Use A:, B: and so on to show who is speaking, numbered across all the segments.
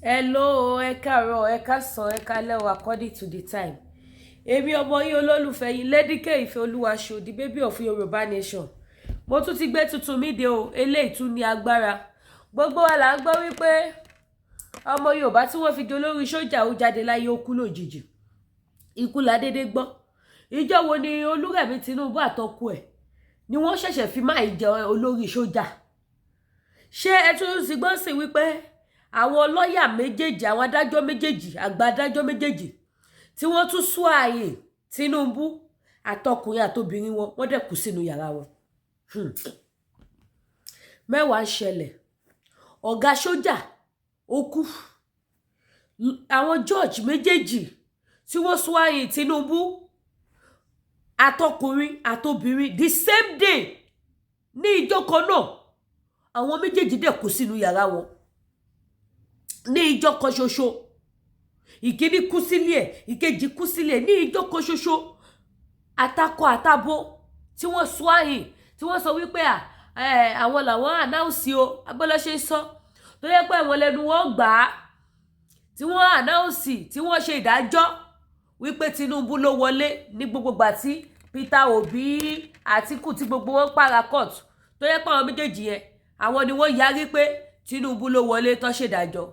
A: Hello, ẹ káàárọ̀, ẹ káàsán, ẹ káalẹ́ according to the time. Èmi ọmọ yín olólùfẹ́ yín Lady K Ìfẹ́olúwaṣọ́, the baby of Yorùbá nation. Mo tún ti gbé tuntun mi dé o, eléyìí tún ní agbára. Gbogbo wa là ń gbọ́ wípé ọmọ Yorùbá tí wọ́n fi di olórí sójà ó jáde láyé ó kú lójijì. Ikú la dédé gbọ́. Ìjọ wo ni Olúrẹ̀mí Tinubu àtọkù ẹ̀ ni wọ́n ṣẹ̀ṣẹ̀ fi máa jẹ olórí sójà? Ṣé ẹ tún sì gbọ́ sí wípé àwọn lọ́ọ̀yà méjèèjì, àwọn adájọ́ méjèèjì, àgbà adájọ́ méjèèjì tí wọ́n tún sún ààyè Tinubu àtọkùnrin àtobìnrin wọn, wọ́n dẹ̀ kú sínú yàrá wọn. Mẹ́wàá ń ṣẹlẹ̀. Ọ̀gá sójà ó kú. Àwọn George méjèèjì tí wọ́n sún ààyè Tinubu àtọkùnrin àtobìnrin the same day ní ìjọ kan náà, àwọn méjèèjì dẹ̀ kú sínú yàrá wọn ní ìjọ kan ṣoṣo. Ìkíní kú sílé ẹ̀, ìkejì kú sílé ẹ̀ ní ìjọ kan ṣoṣo. Àtakọ àtabo tí wọ́n sọ àyìn, tí wọ́n sọ wípé àwọn làwọn ànáùsì o, agbọ́lọ́ ṣe ń sọ tó yẹ pé àwọn lẹ́nu wọn gbà á, tí wọ́n ànáùsì, tí wọ́n ṣe ìdájọ́ wípé Tinubu ló wọlé ní gbogbo gbà tí Peter Obi Àtíkù tí gbogbo wọn para court, tó yẹ pé àwọn méjèèjì yẹn àwọn ni wọ́n yarí pé Tinubu ló wọlé tó ṣèdájọ́.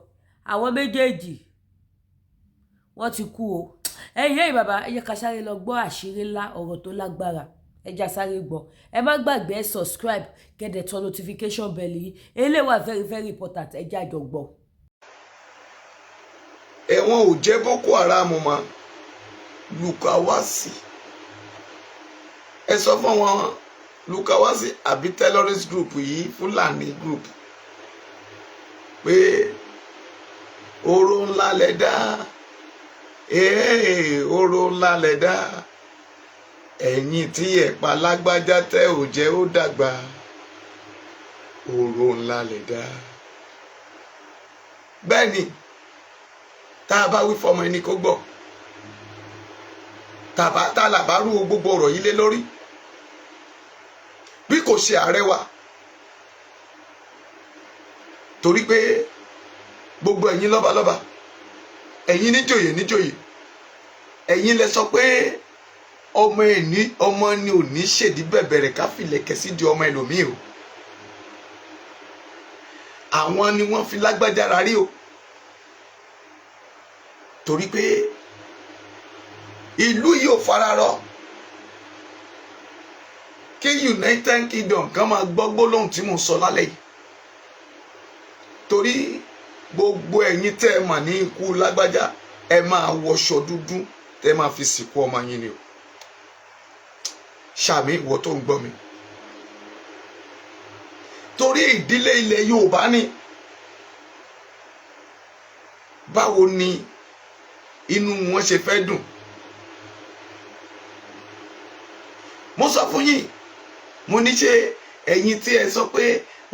A: Àwọn méjèèjì wọ́n ti kú o. Ẹ̀yin bàbá, ẹ jẹ́ ká sáré lọ gbọ́ àṣírí ńlá, ọ̀rọ̀ tó lágbára. Ẹ já sáré gbọ́. Ẹ má gbàgbé ẹ subscribe, kẹ́dẹ̀ tán notification bell yìí. Eléyìí wà very very important. Ẹ já jọ gbọ́.
B: Ẹ̀wọ̀n ò jẹ́ Boko Haram mọ́, Lukawasi. Ẹ sọ fún wọn Lukawasi àbí terrorist group yìí, Fúlàní group, pé oró ńlá lẹ dá, oró ńlá lẹ dá, ẹ̀yin tí ẹ̀pà Lágbájá tẹ́ ò jẹ́ ó dàgbà, oró ńlá lẹ dá. Bẹ́ẹ̀ ni tá a bá wí fọmọ ẹni kó gbọ́, tá a là bá rú gbogbo ọ̀rọ̀ yìí lé lórí, bí kò ṣe ààrẹ wa, torí pé gbogbo ẹ̀yin lọ́balọ́ba, ẹ̀yin níjòyè níjòyè, ẹ̀yin lẹ sọ pé ọmọ ni ò ní ṣèdí bẹ̀bẹ̀rẹ̀ ká filẹ̀kẹ̀ sí di ọmọ ẹlòmíì o. Àwọn ni wọ́n fi Lágbájá rárí o, torí pé ìlú yìí ò fararọ kí United Kingdom kan máa gbọ́ gbólóhùn tí mo sọ lálẹ́ yìí, torí gbogbo ẹ̀yin tẹ́ ẹ mà ní ikú Lágbájá ẹ máa wọṣọ dúdú tẹ́ máa fi sìnkú ọmọ yín ni o. Ṣàmì ìwọ tó ń gbọ́ mi, torí ìdílé ilẹ̀ Yorùbá ni. Báwo ni inú wọn ṣe fẹ́ dùn? Mo sọ fún yín, mo ní ṣe ẹ̀yin tí ẹ sọ pé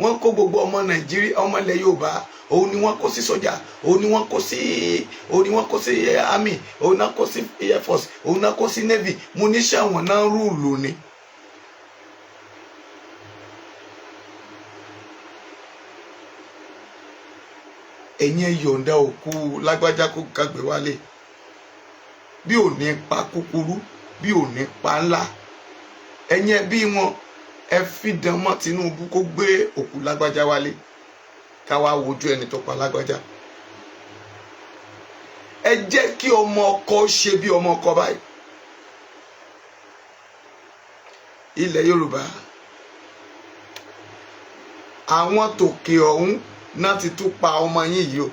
B: wọ́n kó gbogbo ọmọ Nàìjíríà, ọmọ ilẹ̀ Yorùbá, òun ni wọ́n kó sí sójà, òun ni wọ́n kó sí army, òun náà kó sí air force, òun náà kó sí navy. Mo ní ṣé àwọn náà rúùlù ni? Ẹ̀yin yọ̀ǹda òkú Lágbájá kó kàgbé wálé, bí ò ní pa kúkúrú, bí ò ní pa ńlá. Ẹ̀yin ẹbí wọn ẹ fìdán mọ́ Tinubu kó gbé òkú Lágbájá wálé, ká wá wojú ẹni tó pa Lágbájá. Ẹ jẹ́ kí ọmọ ọkọ ṣe bí ọmọ ọkọ báyìí. Ilẹ̀ Yorùbá, àwọn tòkè ọ̀hún náà ti tún pa ọmọ yín yìí o.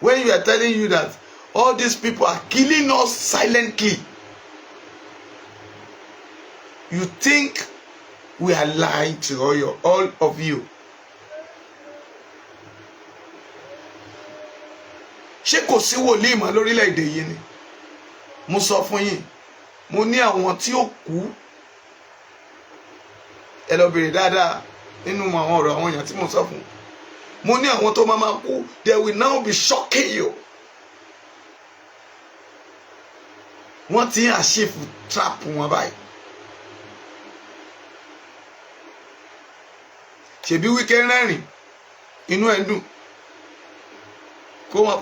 B: When you are telling you that all these people are killing us silently, you think we are lying to all of you. Ṣé kò sí wòlíì mọ́ lórílẹ̀‐èdè yìí ni? Mo sọ fún yín, mo ní àwọn tí ó kú, ẹ lọ bèrè dáadáa nínú àwọn ọ̀rọ̀ àwọn èèyàn tí mo sọ fún. Mo ní àwọn tó máa kú, they will now be shocking you. Wọ́n ti ń àṣìfù trap wọn báyìí. Ṣebí Wike rẹ́rìn inú ẹ̀ dùn,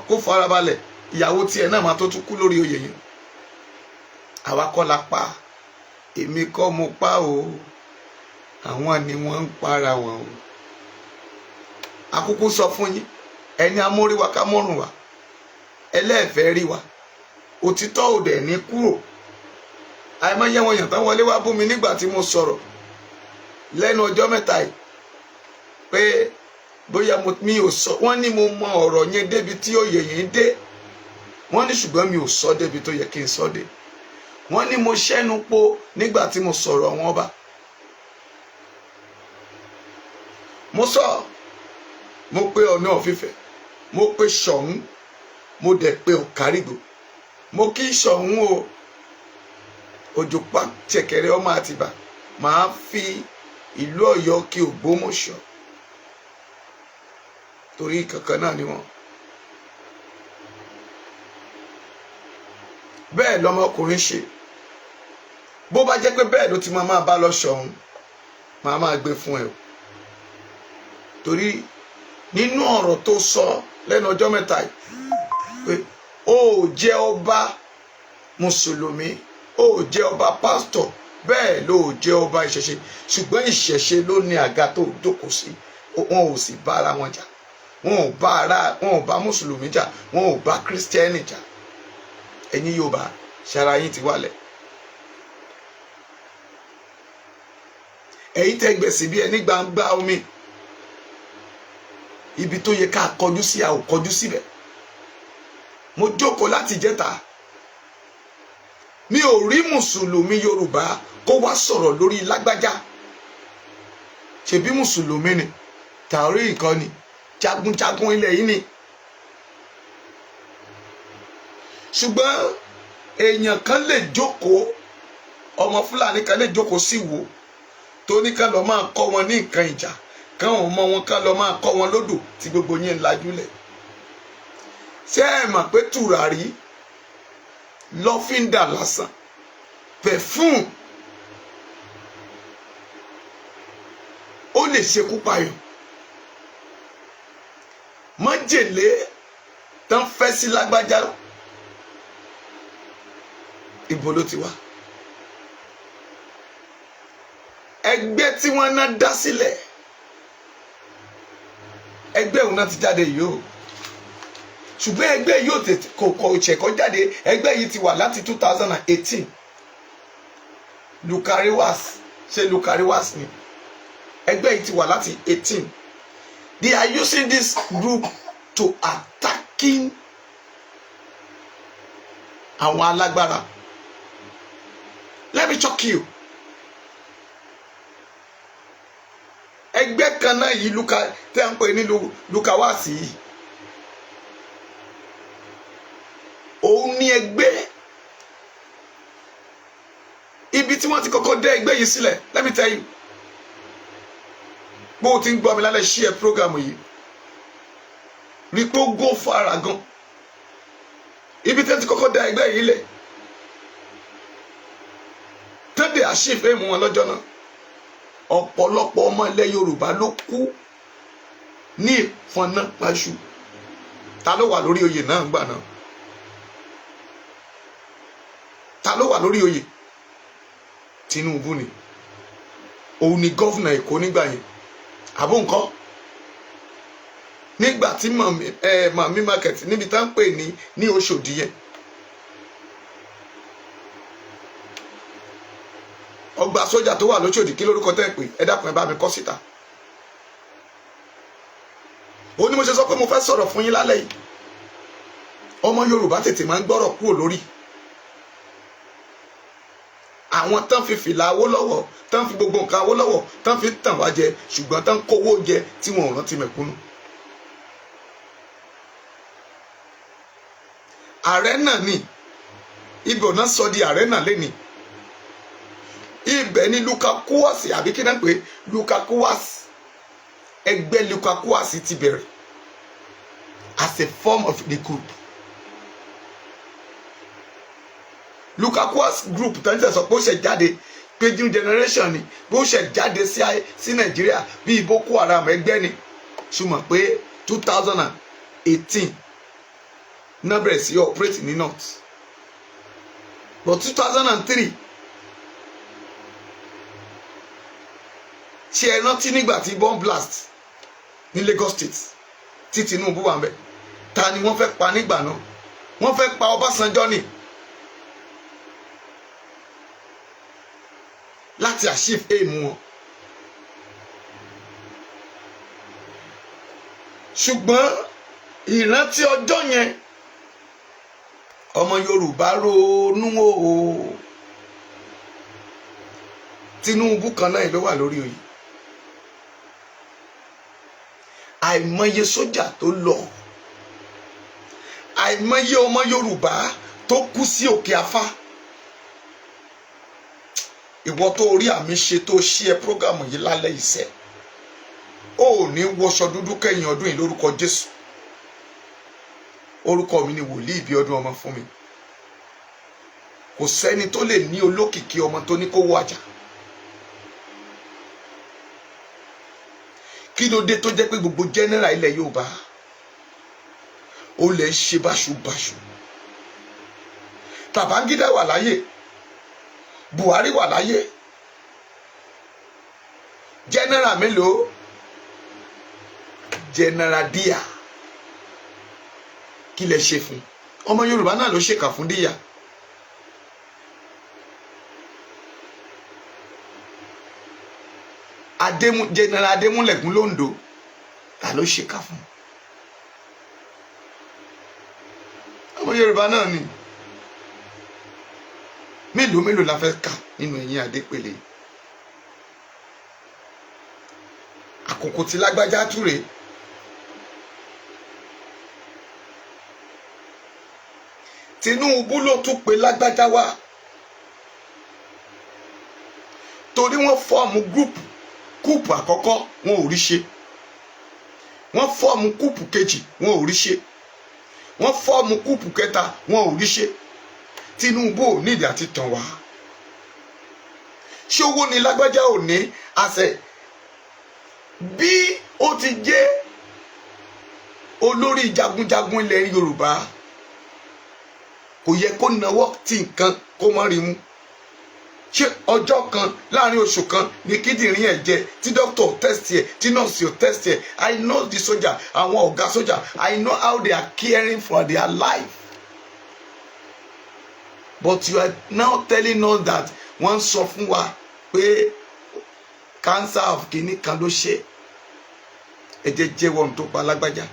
B: kó farabalẹ̀ ìyàwó tiẹ̀ náà máa tó tún kú lórí oyè yẹn. Àwa kọ́ la pa, èmi kọ́ mo pa o, àwọn ni wọ́n ń para wọn o. Akúkú sọ fún yín, ẹni amórí wa ká mọ́rùn wa, ẹlẹ́ẹ̀fẹ́ rí wa, òtítọ́ ò dẹ̀ ní kúrò. Àìmọye wọn yàn tán wọlé wá bú mi nígbà tí mo sọ̀rọ̀ lẹ́nu ọjọ́ mẹ́ta yìí pé bóyá mi ò sọ, wọ́n ní mo mọ ọ̀rọ̀ yẹn débi tí oyè yẹn dé, wọ́n ní ṣùgbọ́n mi ò sọ débi tó yẹ kí n sọ dé. Wọ́n ní mo ṣẹ́nu po nígbà tí mo sọ̀rọ̀ wọn ọba. Mo sọ, mo pe Ọ̀nà Ọ̀fífẹ́, mo pe Ṣọ̀ún, mo dẹ̀ pe Ọ̀kárìgbò. Mo kí Ṣọ̀ún o, òjò pa ṣẹ̀kẹ̀rẹ̀ ọmọ Àtìbà, màá fi ìlú Ọ̀yọ́ kí Ògbómọ̀ṣọ́ torí kankan náà ni wọ́n. Bẹ́ẹ̀ lọmọkùnrin ṣe. Bó bá jẹ́ pé bẹ́ẹ̀ ló ti máa bá lọ Ṣọ̀ún, máa gbé fún ẹ o. Torí nínú ọ̀rọ̀ tó sọ lẹ́nu ọjọ́ mẹ́ta yìí pé ó jẹ́ ọba mùsùlùmí, ó jẹ́ ọba pásítọ̀, bẹ́ẹ̀ ló jẹ́ ọba ìṣẹ̀ṣe, ṣùgbọ́n ìṣẹ̀ṣe ló ní àga tó jókòó sí. Wọn ò sì bá ara wọn jà, wọn ò bá mùsùlùmí jà, wọn ò bá kírísítẹ́nì jà. Ẹ̀yin Yorùbá, ṣara yín ti wálẹ̀. Ẹ̀yin tẹ́ gbèsè bí ẹni gbangba omi, ibi tó yẹ ká kọjú sí a ò kọjú síbẹ̀. Mo jókòó láti jẹ́ta, mi ò rí mùsùlùmí Yorùbá kó wá sọ̀rọ̀ lórí Lágbájá. Ṣebí mùsùlùmí ni, tàórí nǹkan ni, jagunjagun ilẹ̀ yìí ni. Ṣùgbọ́n èèyàn kan lè jókòó, ọmọ Fúlàní kan lè jókòó sí Ìwó tó ní ká lọ máa kọ́ wọn ní nǹkan ìjà, káwọn ọmọ wọn ká lọ máa kọ́ wọn lódò tí gbogbo yín lajúlẹ̀. Ṣé ẹ mọ̀ pé tùràrí, lọ́fíńdà lásán, pẹ̀fúm, ó lè ṣekú payàn. Májèlé tán fẹ́ sí Lágbájá, ibo ló ti wá? Ẹgbẹ́ tí wọ́n ná dá sílẹ̀, ẹgbẹ́ òun náà ti jáde yìí o. Ṣùgbọ́n ẹgbẹ́ yóò tètè kò ṣẹ̀kọ́ jáde. Ẹgbẹ́ yìí ti wà láti 2018. Lukariwas, ṣé Lukariwas ni? Ẹgbẹ́ yìí ti wà láti 18. They are using this group to attacking àwọn alágbára. Let me shock you. Ẹgbẹ́ kan náà yìí tẹ́ ń pè ní Lukawasi yìí, òun ní ẹgbẹ́ ibi tí wọ́n ti kọ́kọ́ dé ẹgbẹ́ yìí sílẹ̀. Let me tell you, bó o ti ń gbọ́ mi lálẹ́ share program yìí, rí pé ó go fara gan. Ibi tí wọ́n ti kọ́kọ́ dé ẹgbẹ́ yìí lẹ̀, tẹ́lẹ̀ àṣìfẹ́ mú wọn lọ́jọ́ náà. Ọ̀pọ̀lọpọ̀ ọmọ ilẹ̀ Yorùbá ló kú ní ìfọ̀nà paṣù. Ta ló wà lórí oyè náà gbà náà? Ta ló wà lórí oyè? Tinubu ni. Òun ni gọ́fìnà Èkó nígbà yẹn. Àbó nǹkan? Nígbà tí màmí market níbi tá ń pè ní Òṣòdì yẹn, ọgbà sójà tó wà lóṣòdì, kí lórúkọ tẹ́ ẹ pé? Ẹ dákun ẹ bá mi kọ síta. Ó ní mo ṣe sọ pé mo fẹ́ sọ̀rọ̀ fún yín lálẹ́ yìí. Ọmọ Yorùbá tètè máa ń gbọ́rọ̀ kúrò lórí. Àwọn tán fi fìlà Awólọ́wọ̀, tán fi gbogbo nǹkan Awólọ́wọ̀, tán fi tàn wá jẹ, ṣùgbọ́n tán kówó jẹ tí wọn ò rántí mẹ̀kúnnù. Ààrẹ náà ni ibò náà sọ di ààrẹ náà lẹ́ni. Ibẹ̀ ni Lukakuwasi àbí kí náà pé Lukakuwasi, ẹgbẹ́ Lukakuwasi ti bẹ̀rẹ̀ as a form of the group. Lukakuwasi group tán ṣe sọ pé ó ṣe jáde pé new generation ni, bí ó ṣe jáde sí Nàìjíríà bí Boko Haram ẹgbẹ́ ni. Ṣùgbọ́n pé 2018 náà bẹ̀rẹ̀ sí operate ní north but 2003 ṣé ẹ rántí nígbà tí bomb blast ní Lagos State tí Tinubu wà ń bẹ̀ ta ni wọ́n fẹ́ pa nígbà náà wọ́n fẹ́ pa Ọbásanjọ́ ni láti achieve aim wọn ṣùgbọ́n ìrántí ọjọ́ yẹn ọmọ Yorùbá ronú o Tinubu kan náà ló wà lórí oyè àìmọye sójà tó lọ àìmọye ọmọ Yorùbá tó kú sí òkè afá ìwọ tó rí àmì ṣe tó ṣí ẹ prógámù yìí lálẹ́ ìṣẹ́ ó ní wọṣọ dúdú kẹ́yìn ọdún yìí lórúkọ Jésù orúkọ mi ni wòlíì bí ọdún ọmọ fún mi kò sẹ́ni tó lè ní olókìkí ọmọ tó ní kó wọ àjà kí ló dé tó jẹ́ pé gbogbo general ilẹ̀ Yorùbá ó lè ṣe báṣubàṣu Babangida wà láyé Buhari wà láyé general mélòó general Dia kí lẹ ṣe fún ọmọ Yorùbá náà ló ṣèkà fún Dia general Adémúlẹ̀gún l'Ondo ta ló ṣèkà fún ọmọ Yorùbá náà ni mélòó la fẹ́ kà nínú ẹ̀yìn Adépèlé àkókò tí Lágbájá túre Tinubu ló tún pe Lágbájá wá torí wọ́n fọ́ọ̀mù kúùpù àkọ́kọ́ wọn ò rí ṣe wọ́n fọ́ọ̀mù kúùpù kejì wọn ò rí ṣe wọ́n fọ́ọ̀mù kúùpù kẹta wọn ò rí ṣe Tinubu ò nídìí àti tàn wá ṣé owó ni Lágbájá ò ní àṣẹ bí ó ti jẹ́ olórí jagunjagun ilẹ̀ Yorùbá kò yẹ kó nawọ́ tí nǹkan kó mọ́ rí mú ṣé ọjọ́ kan láàrin oṣù kan ní kíndìnrín ẹ̀ jẹ tí dókítà test ẹ̀ tí nọ́ọ̀sì ò test ẹ̀ I know the soldier àwọn ọ̀gá sójà I know how they are caring for their life but you are now telling us that wọ́n sọ fún wa pé cancer of kidney kan ló ṣe ẹ jẹ́ jẹ́wọ́ ohun tó pa Lágbájá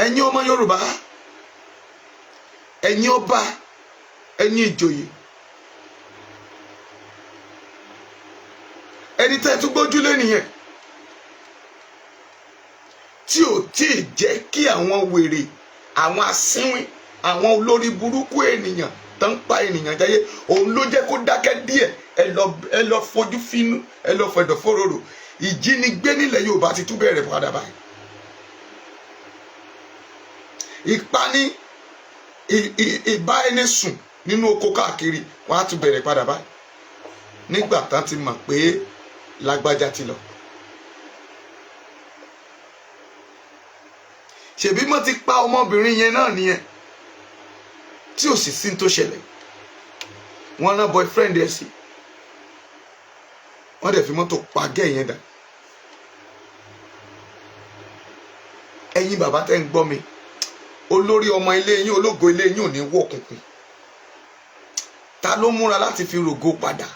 B: ẹ̀yin ọmọ Yorùbá ẹ̀yin ọba ẹ̀yin ìjòyè ẹni tẹ́ tún gbójúlé nìyẹn tí ò tí ì jẹ́ kí àwọn wèrè àwọn asínwín àwọn olórí burúkú ènìyàn tó ń pa ènìyàn jáyé òun ló jẹ́ kó dákẹ́ díẹ̀ ẹ lọ fojú fínú ẹ lọ fẹ̀dọ̀ fòròrò ìjínigbé nílẹ̀ Yorùbá ti tún bẹ̀rẹ̀ padà báyìí ìpani ìbá ẹni sùn nínú oko káàkiri wọn á tún bẹ̀rẹ̀ padà báyìí nígbà tán ti mọ̀ pé Lágbájá ti lọ ṣèbí mo ti pa ọmọbìnrin yẹn náà nìyẹn tí ò sì sí tó ṣẹlẹ̀ wọ́n rán boyfriend ẹ̀ sí wọ́n dẹ̀ fi mọ́tò pa gẹ́ yẹn dà ẹ̀yin bàbá tẹ́ ń gbọ́ mi olórí ọmọ ilé yín ológo ilé yín ò ní wọ̀ kùnkùn ta ló múra láti fi rògo padà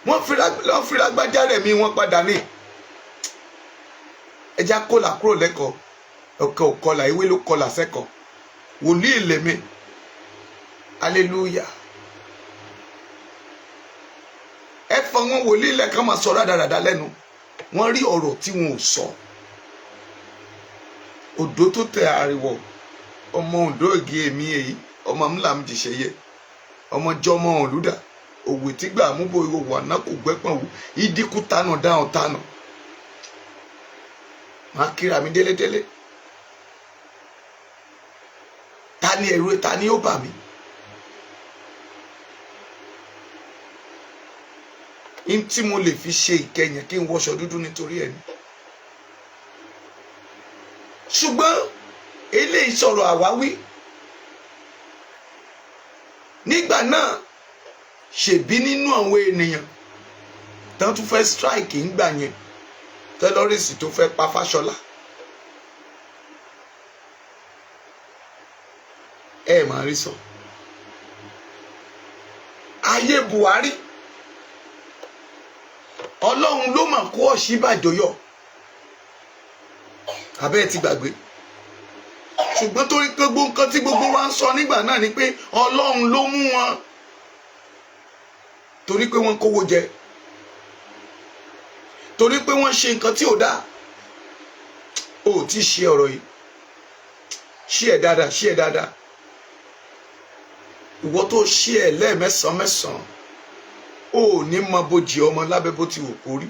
B: wọ́n fi Lágbájá rẹ̀ mí wọ́n padà ní ẹja kólà kúrò lẹ́kọ̀ọ́ ọ̀kẹ́ òkọlà ewé ló kọlà sẹ́kọ̀ọ́ wòlíì lèmi hallelujah ẹ fọ wọn wòlíì lẹ́kàn máa sọ rádaràda lẹ́nu wọ́n rí ọ̀rọ̀ tí wọn ò sọ odò tó tẹ àríwọ ọmọ òǹdó ègé èmi èyí ọmọ ńlá mi jìṣẹ́ yẹ ọmọ jọmọ òlúdà òwe tí gbà múbo ìwòwò àná kò gbẹ́pọ̀n wò ìdínkù tánà dáhùn tánà máa kíra mi délédélé ta ni ẹ̀rù ta ni ó bà mí in tí mo lè fi ṣe ìkẹyìn kí n wọṣọ dúdú nítorí ẹni ṣùgbọ́n eléyìí sọ̀rọ̀ àwáwí. Nígbà náà ṣèbí nínú àwọn ènìyàn tán tún fẹ́ strike ńgbà yẹn tẹ́lọ́rìsì tó fẹ́ pa Fáṣọlá. Ẹ máa rí sọ. Ayé Buhari Ọlọ́run ló mà kó Ọ̀ṣínbàjò yọ. Abẹ́ ti gbàgbé. Ṣùgbọ́n torí gbogbo nǹkan tí gbogbo wa ń sọ nígbà náà ni pé Ọlọ́run ló mú wọn. Torí pé wọ́n kówó jẹ. Torí pé wọ́n ṣe nǹkan tí ò dáa. Ó ti ṣe ọ̀rọ̀ yìí. Ṣí ẹ̀ dáadáa, ṣí ẹ̀ dáadáa. Ìwọ tó ṣí ẹ̀ lẹ́ẹ̀mẹ́sàn-án ó ní mọ bójì ọmọ lábẹ́ bó ti wù kó rí.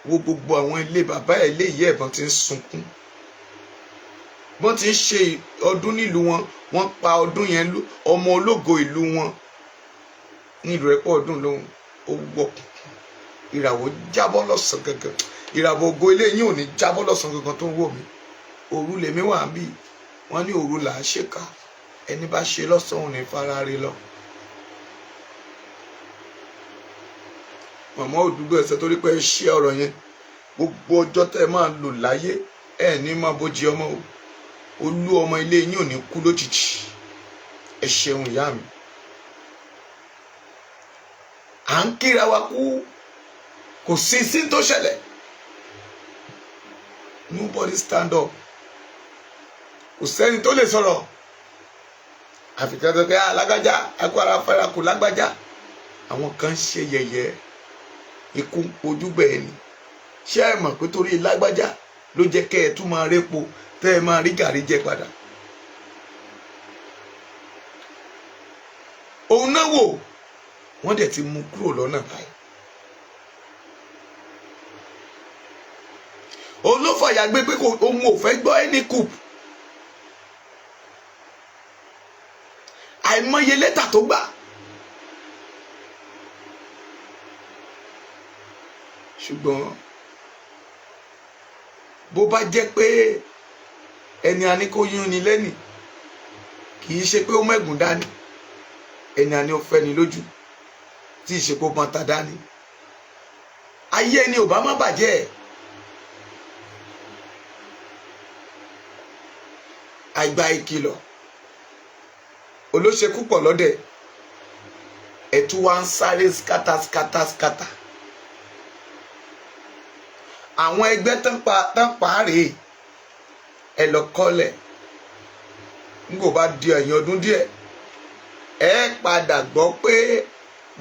B: Wo gbogbo àwọn ilé bàbá ẹ̀ ilé ìyá ẹ̀ bọ́n ti ń sunkún. Bọ́n ti ń ṣe ọdún nílùú wọn, wọ́n pa ọdún yẹn ọmọ ológo ìlú wọn. Ní ìlú rẹ̀ pọ̀ ọdún lóhùn ó wọ̀ ìràwọ̀ jábọ́ lọ́sàn gangan. Ìràwọ̀ ògo ilé yín ò ní jábọ́ lọ́sàn gangan tó ń wò mí. Òru lèmi wà ń bì. Wọ́n ní òru là á ṣèkà. Ẹni bá ṣe lọ́sàn-án ò ní fara rí lọ. Màmá Òdúgbò ẹsẹ̀ torí pé ẹ ṣe ọ̀rọ̀ yẹn gbogbo ọjọ́ tẹ́ ẹ máa lò láyé ẹ ní máa bójì ọmọ o. Olú ọmọ ilé yín ò ní kú lójijì. Ẹ ṣeun ìyá mi. À ń kíra wa kú kò sí sí tó ṣẹlẹ̀. Nobody stand up. Kò sẹ́ni tó lè sọ̀rọ̀. Àfikún tó kẹ́ Lágbájá ẹkú ara fẹ́ra kù Lágbájá. Àwọn kan ṣe yẹ̀yẹ́. Ikú ń pojú bẹ́ẹ̀ ni. Ṣé ẹ mọ̀ pé torí Lágbájá ló jẹ́ kẹ́ ẹ tún máa répo tẹ́ ẹ máa rí gàrí jẹ padà. Òun náà wò wọ́n dẹ̀ ti mú kúrò lọ́nà báyìí. Òun ló fàyà gbé pé òun ò fẹ́ gbọ́ ẹni kù. Àìmọye lẹ́tà tó gbà. Ṣùgbọ́n bó bá jẹ́ pé ẹni a ní kó yún ni lẹ́nì kì í ṣe pé ó mẹ́gùn dání. Ẹni a ní ó fẹ́ ni lójú tí ì ṣe pé ó mọ ta dání. Ayé ẹni ò bá má bàjẹ́. Àgbà ìkìlọ̀ olóṣèkú pọ̀ lọ́dẹ̀ ẹ̀tún wá ń sáré skátà. Àwọn ẹgbẹ́ tán pa rèé ẹ lọ kọ́lẹ̀ nígbò bá di ẹ̀yìn ọdún díẹ̀ ẹ padà gbọ́ pé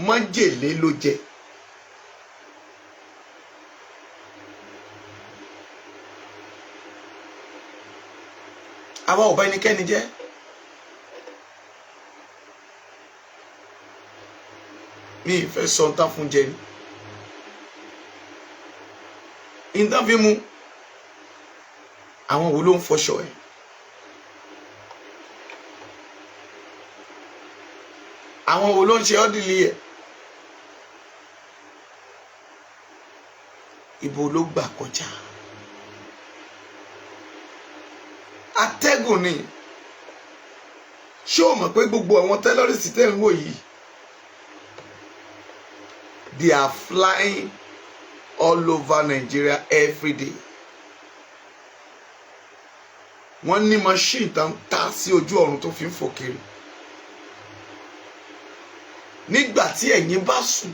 B: májèlé ló jẹ. Àwa ò bá ẹnikẹ́ni jẹ́. Mi ìfẹ́ sọ tán fún jẹ ni. Ìdán fi mu àwọn wo ló ń fọṣọ ẹ̀. Àwọn wo ló ń ṣe ọ́dìlì ẹ̀. Ibo ló gbà kọjá. Atẹ́gùn ni. Ṣé o mọ̀ pé gbogbo àwọn tẹ́lọ́rìsì tẹ́ ń wò yìí they are flying all over Nigeria every day. Wọ́n ní machine tán ta sí ojú ọ̀run tó fi ń fò kiri. Nígbà tí ẹ̀yin bá sùn,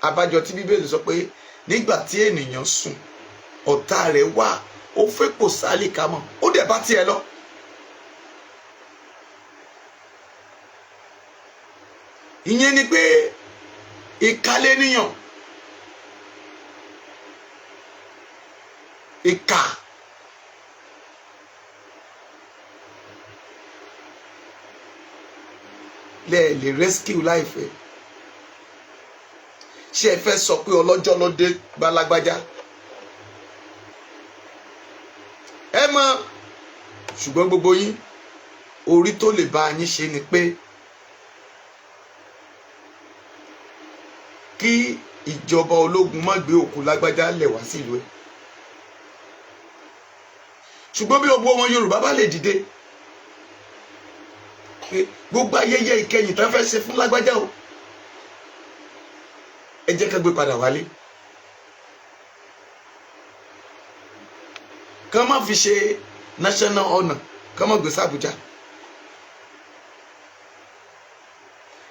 B: àbájọ tí Bíbélì sọ pé nígbà tí ènìyàn sùn, ọ̀tá rẹ̀ wá ó fẹ́ kò sálì ká mọ̀ ó dẹ̀ bá tiẹ̀ lọ. Ìyẹn ni pé ìkàlẹ̀ níyàn. Ìkà. Lè rescue life ẹ̀. Ṣé ẹ fẹ́ sọ pé ọlọ́jọ́ ló dé bá Lágbájá? Ẹ mọ̀ ṣùgbọ́n gbogbo yín orí tó lè bá yín ṣe ni pé kí ìjọba ológun má gbé òkú Lágbájá lẹ̀ wá sílùú ẹ̀. ṣùgbọ́n bí gbogbo ọmọ Yorùbá bá lè dìde gbogbo ayẹyẹ ìkẹyìn tó fẹ́ ṣe fún Lágbájá o ẹ jẹ́ ká gbé padà wálé kán má fi ṣe national honour kán má gbé sí Àbújá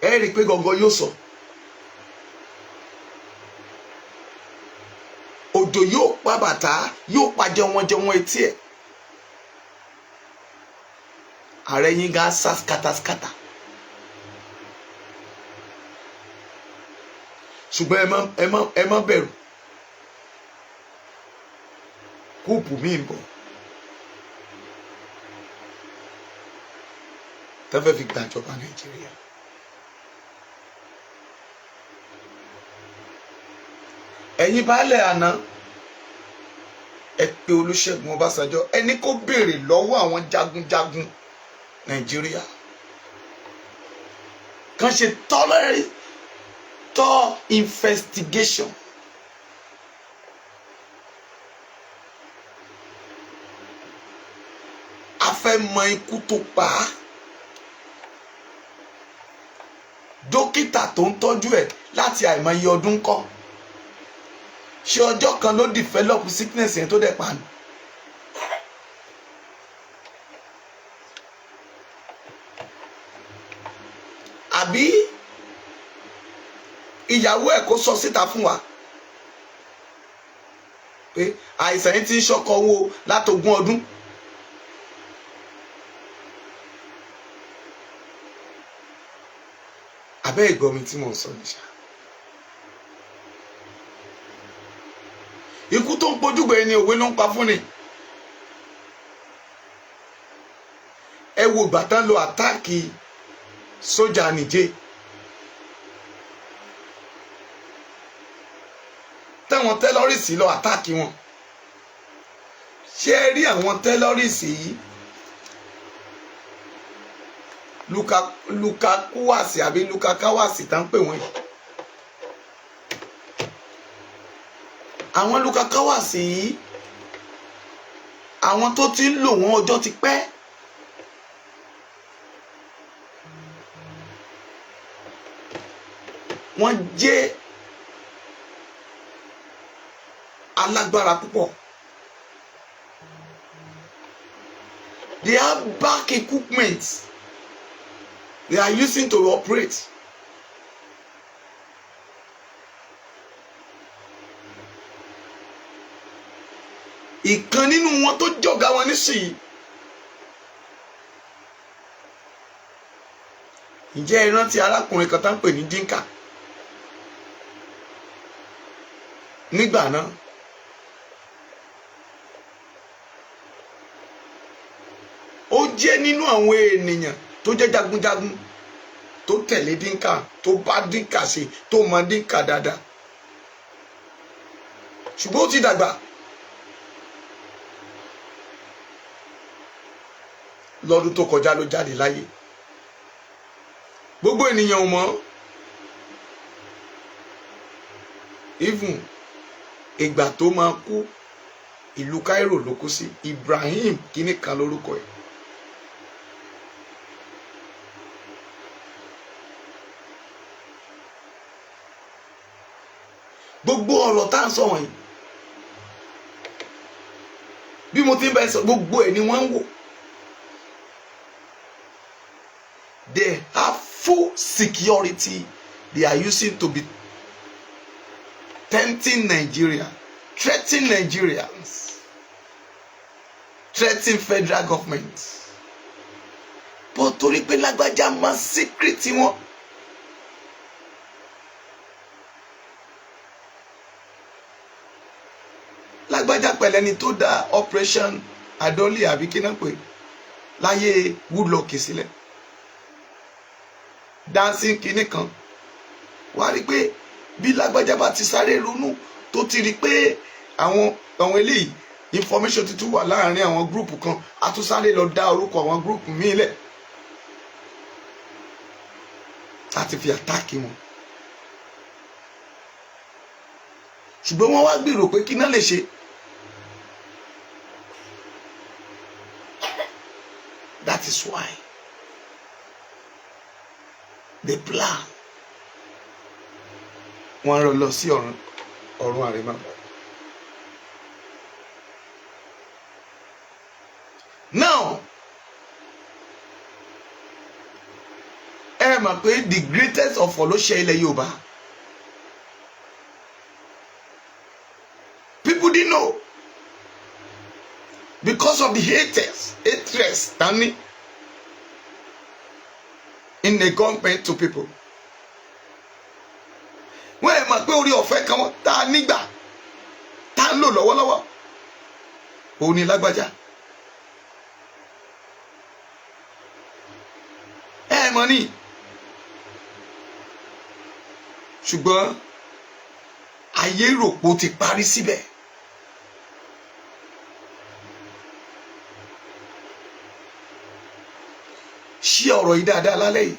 B: ẹ rí i pé gọ̀ǹgọ̀ yóò sọ òjò yóò pa bàtà yóò pa jẹun etí ẹ̀ ààrẹ yín gá sá skátàskátà ṣùgbọ́n ẹ má bẹ̀rù kúùpù mi ń bọ̀ tẹ́fẹ́ fi gbàjọba Nàìjíríà ẹ̀yin baálẹ̀ àná ẹ pé Olúṣẹ́gun Ọbásanjọ́ ẹni kó béèrè lọ́wọ́ àwọn jagunjagun Nàìjíríà kan ṣe thorough investigation a fẹ́ mọ ikú tó pa á dókítà tó ń tọ́jú ẹ̀ láti àìmọye ọdún kọ́ ṣé ọjọ́ kan ló develop sickness yẹn tó dẹ̀ pa ni. àbí ìyàwó ẹ̀ kó sọ síta fún wa pé àìsàn yìí ti ń ṣọkọ owó látogún ọdún. abẹ́ ìgbọ́ mi tí mò ń sọ nìṣá. ikú tó ń pojúgbò ẹni òwe ló ń pa fún ni. ẹ wo ìgbà tán lo àtáàkì sójà nìjẹ́ táwọn tẹ́lọ́rìsì lọ àtáàkì wọn ṣé ẹ rí àwọn tẹ́lọ́rìsì yìí lukakuwasi àbí lukakawasi tá ń pè wọ́n yìí àwọn lukakawasi yìí àwọn tó ti ń lò wọ́n ọjọ́ ti pẹ́ wọ́n jẹ́ alágbára púpọ̀. They have back equipment they are using to operate. ìkan nínú wọn tó jọ̀gá wọn nísìnyí ǹjẹ́ ẹ rántí arákùnrin kan tá ń pè ní Dínkà nígbà náà ó jẹ́ nínú àwọn ènìyàn tó jẹ́ jagunjagun tó tẹ̀lé Dínkà tó bá Dínkà ṣe tó mọ Dínkà dáadáa ṣùgbọ́n ó ti dàgbà lọ́dún tó kọjá ló jáde láyé gbogbo ènìyàn ò mọ̀ even ìgbà tó máa kú ìlú Cairo ló kú sí Ibrahim kíní kan lórúkọ ẹ̀. gbogbo ọ̀rọ̀ tá à ń sọ wọ̀nyí bí mo ti ń bẹ sọ gbogbo ẹ̀ ni wọ́n ń wò. They have full security they are using to be tempting Nigeria, threatening Nigerians, threatening federal government. But torí pé Lágbájá máa secret wọn. Lágbájá pẹ̀lẹ́ni tó dá operation Adoli àbí kí náà pé láyé Goodluck sílẹ̀. Dancing kinní kan wá rí pé bí Lágbájá bá ti sáré ronú tó ti rí pé àwọn eléyìí information tuntun wà láàrin àwọn gúrùpù kan a tún sáré lọ dá orúkọ àwọn gúrùpù míì lẹ̀ láti fi àtáàkì wọn. ṣùgbọ́n wọ́n wá gbèrò pé kí náà lè ṣe That is why the plan. Wọ́n rán lọ sí ọ̀run àrèmábọ̀. Now, ẹ mọ̀ pé the greatest of all ló ṣe ilẹ̀ Yorùbá. People didn't know because of the haters standing in the government to people. Wọ́n ẹ mọ̀ pé orí ọ̀fẹ́ kan tá a nígbà tá a ń lò lọ́wọ́lọ́wọ́ òun ni Lágbájá. Ẹ mọ̀ ní ṣùgbọ́n ayé ròpò ti parí síbẹ̀. Ṣé ọ̀rọ̀ yìí dáadáa lálẹ́ yìí?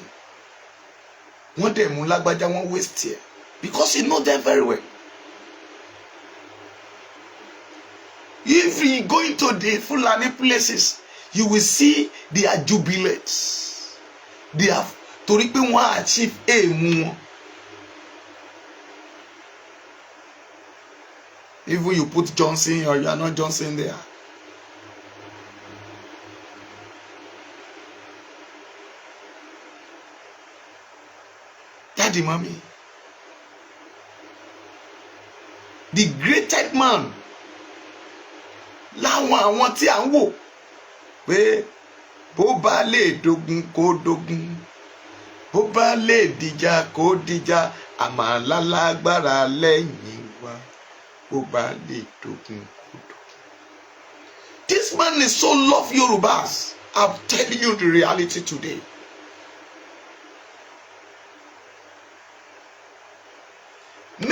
B: Wọ́n dẹ̀ mú Lágbájá, wọ́n waste ẹ̀ because he know them very well. If you go into the Fulani places, you will see they are jubilates. They have torí pé wọ́n achieve aim wọn. Even you put Johnson or you are not Johnson there. Daddy, mommy. The greatest man láwọn àwọn tí à ń wò pé bó bá lè dogun kó dogun, bó bá lè dìjà kó dìjà, àmàlà lágbára lẹ́yìn wa, bó bá lè dogun kó dogun. This man is so love Yorubas. I'm telling you the reality today.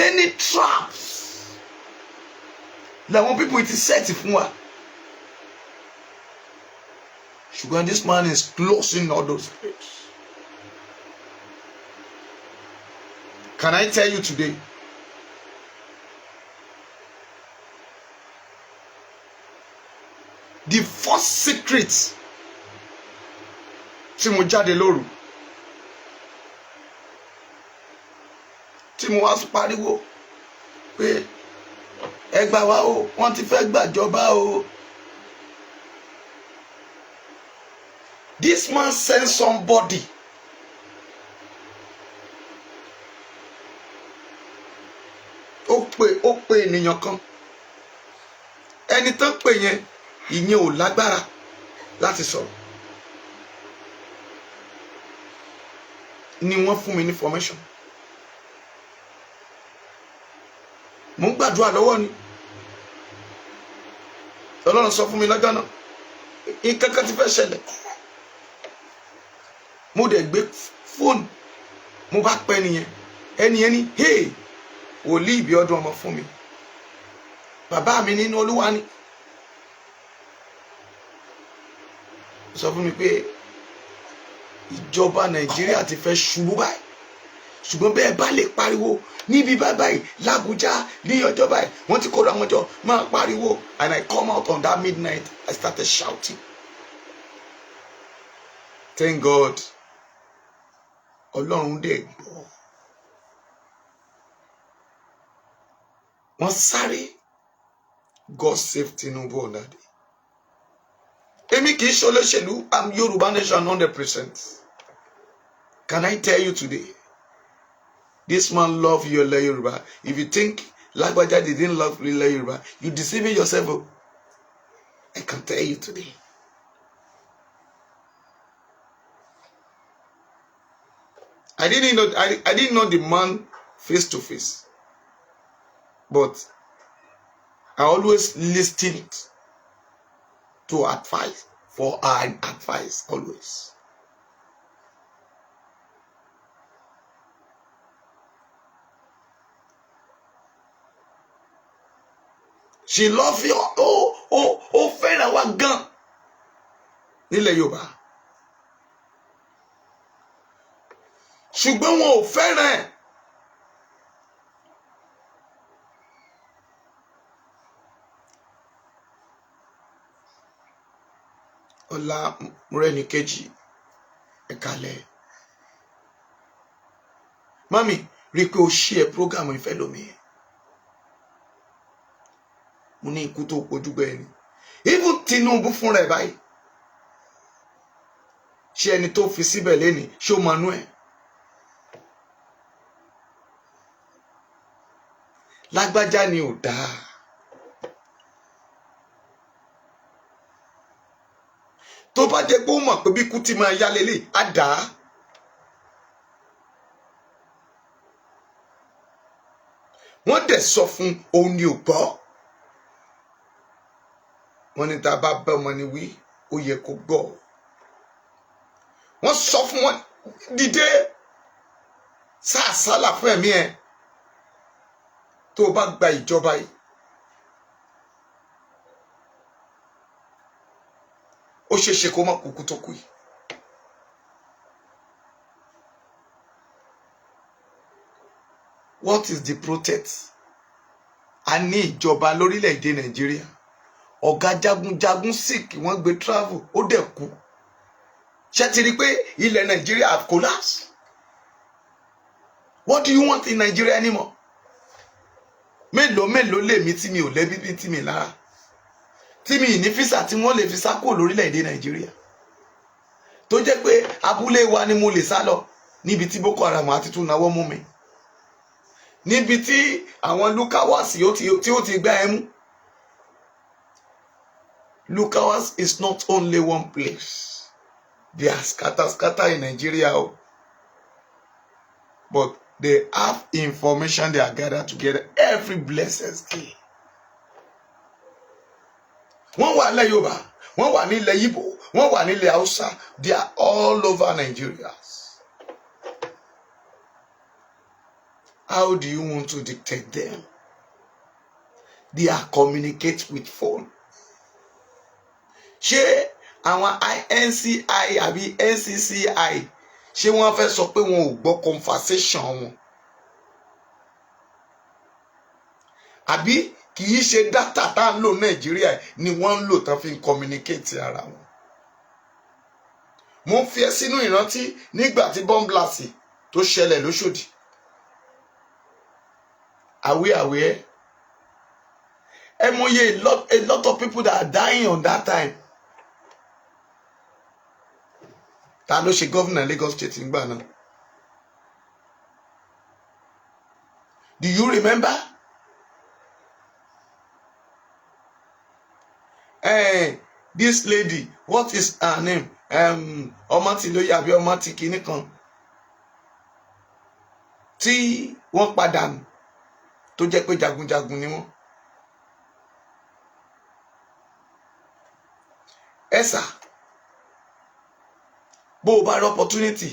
B: Many traps làwọn people it is set fún wa. Ṣùgbọ́n this man is closing all those gates. Can I tell you today? The first secret tí mo jáde lóru, tí mo wá pariwo pé ẹ gbà wá o, wọ́n ti fẹ́ gbàjọba o. This man sent somebody ó pè ènìyàn kan. Ẹni tán pè yẹn ìyẹn ò lágbára láti sọ̀rọ̀. Ni wọ́n fún mi ní information. Mo ń gbàdúrà lọ́wọ́ ni. Ọlọ́run sọ fún mi lọ́jọ́ náà. Nǹkan kan ti fẹ́ ṣẹlẹ̀. Mo dẹ̀ gbé fóònù. Mo bá pẹ́ nìyẹn. Ẹni ní hey wòlíì ibi ọdún ọmọ fún mi. Bàbá mi nínú Olúwa ni. Sọ fún mi pé ìjọba Nàìjíríà ti fẹ́ ṣubú báyìí. Ṣùgbọ́n bẹ́ẹ̀ bá lè pariwo níbi báyìí Lagbaja ní ọjọ́ báyìí wọ́n ti kóra wọn jọ máa pariwo. And I come out on that midnight, I started shouting. Thank God. Ọlọ́run dẹ̀ gbọ́. Wọ́n sáré. God save Tinubu on that day. Èmi kì í ṣe olóṣèlú. I'm Yoruba nation 100%. Can I tell you today? This man love your Yoruba. If you think Lagbaja didn't love Yoruba, you deceiving yourself. I can tell you today. I didn't know the man face to face, but I always listened to advice for our advice always. She love you. Oh, fẹ́ràn wa gan nílẹ̀ Yorùbá. Ṣùgbọ́n wọn ò fẹ́ràn ẹ̀. ọlá múrẹ́ni kejì ẹ̀kalẹ̀. Mami, rí pé o ṣí ẹ prógámù ìfẹ́ lómi. Mo ní ikú tó pojú gbẹ ni. Even Tinubu fúnra ẹ̀ báyìí. Ṣé ẹni tó fi síbẹ̀ léni ṣé ó manú ẹ̀? Lágbájá ni ò dáa. Tó bá jẹ́ pé ó mọ̀ pé bí kú ti máa yá lélẹ̀ á dáa. Wọ́n dẹ̀ sọ fún òun ni ò gbọ́. Wọ́n ní tá a bá bá ọmọ ni wí ó yẹ kó gbọ́. Wọ́n sọ fún wọn dìde sáàsálà fún ẹ̀mí ẹ̀ tó o bá gba ìjọba yìí. Ó ṣeéṣe kó má kúkú tó kú yìí. What is the protest? A ní ìjọba lórílẹ̀‐èdè Nàìjíríà. Ọ̀gá jagunjagun sick wọ́n gbé travel ó dẹ̀ kú. Ṣé ti rí pé ilẹ̀ Nàìjíríà have collapsed? What do you want in Nigeria anymore? Mélòó lèmi tí mi ò lẹ́bí bí tí mi lára. Tí mi ní físà tí wọ́n lè fi sá kúrò lórílẹ̀‐èdè Nàìjíríà. Tó jẹ́ pé abúlé wa ni mo lè sá lọ níbi tí Boko Haram àti tún náwó mú mi. Níbi tí àwọn Lukawas tí ó ti gbá ẹmú. Lukawas is not only one place. They are scatter in Nigeria. But they have information they are gathered together every blessed day. Wọ́n wà nílẹ̀ Yorùbá, wọ́n wà nílẹ̀ Igbo, wọ́n wà nílẹ̀ Hausa. They are all over Nigeria. How do you want to dictate them? They are communicate with phone. Ṣé àwọn INCI àbí NCCI ṣé wọ́n fẹ́ sọ pé wọn ò gbọ́ conversation wọn? Àbí kì í ṣe data tá ń lò Nàìjíríà ni wọ́n ń lò tán fi ń communicate ara wọn? Mo ń fi ẹ́ sínú ìrántí nígbà tí bomb blast tó ṣẹlẹ̀ lóṣòdì. Àwẹ̀ ẹ mọye a lot of people that are dying on that time. Ta ló ṣe governor Lagos State nígbà náà? Do you remember? This lady, what is her name? Ọmọtìlóyè àbí Ọmọtìkíní kan tí wọ́n padà nù tó jẹ́ pé jagunjagun ni wọ́n. Ẹ̀sà bó o bá rí opportunity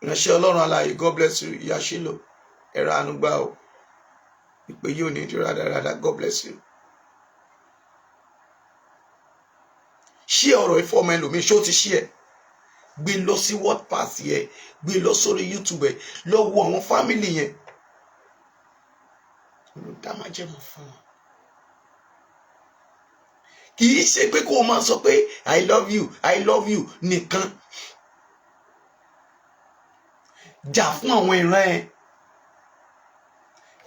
B: ìránṣẹ́ Ọlọ́run alààyè, God bless you, ìyá Ṣílò, ẹ̀rọ ànúgbà o, ìpè yóò ní ìdí rádaràdà, God bless you. Ṣí ọ̀rọ̀ ìfọ́ ọmọ ẹlòmíì ṣó ti ṣí ẹ̀? Gbé lọ sí WordPass yẹn, gbé lọ sórí YouTube ẹ̀, lọ wo àwọn fámìlì yẹn. Olùdámájẹ̀mú fún wọn. Kì í ṣe pé kó o máa sọ pé I love you nìkan. Jà fún àwọn ìran ẹ̀.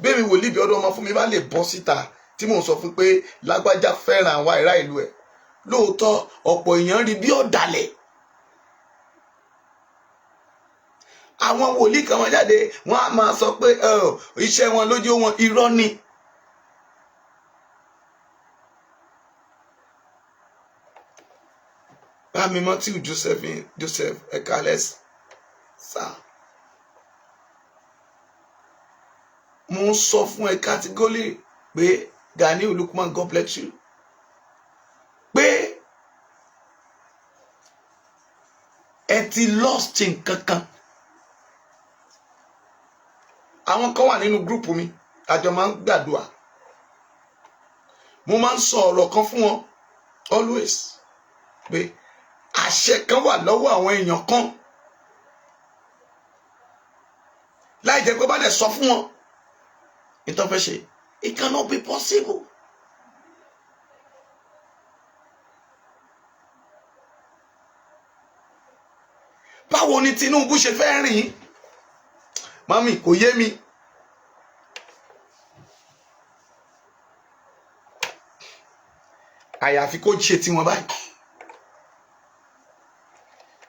B: Bẹ́ẹ̀ mi wòlíì bí ọdún ọmọ fún mi bá lè bọ́ síta tí mò ń sọ fún pé Lágbájá fẹ́ràn àwọn ará ìlú ẹ̀. Lóòótọ́ ọ̀pọ̀ èèyàn rí bí ọ̀dàlẹ̀. Àwọn wòlíì kan máa jáde wọ́n á máa sọ pé iṣẹ́ wọn lójú wọn irọ́ ni. Bámi Matthew Joseph Ekales sá. Mo ń sọ fún ẹ category pé Gani Olukman, God bless you. Pé ẹ ti lost nǹkan kan. Àwọn kan wà nínú group mi àjọ máa ń gbàdúrà. Mo máa ń sọ ọ̀rọ̀ kan fún wọn always pé àṣẹ kan wà lọ́wọ́ àwọn èèyàn kan. Láì jẹ́ pé bá dẹ̀ sọ fún wọn ìtọ́ fẹ́ ṣe, it cannot be possible. ni Tinubu ṣe fẹ́ rìn mami kò yé mi. àyàfi kó ṣe tiwọn báyìí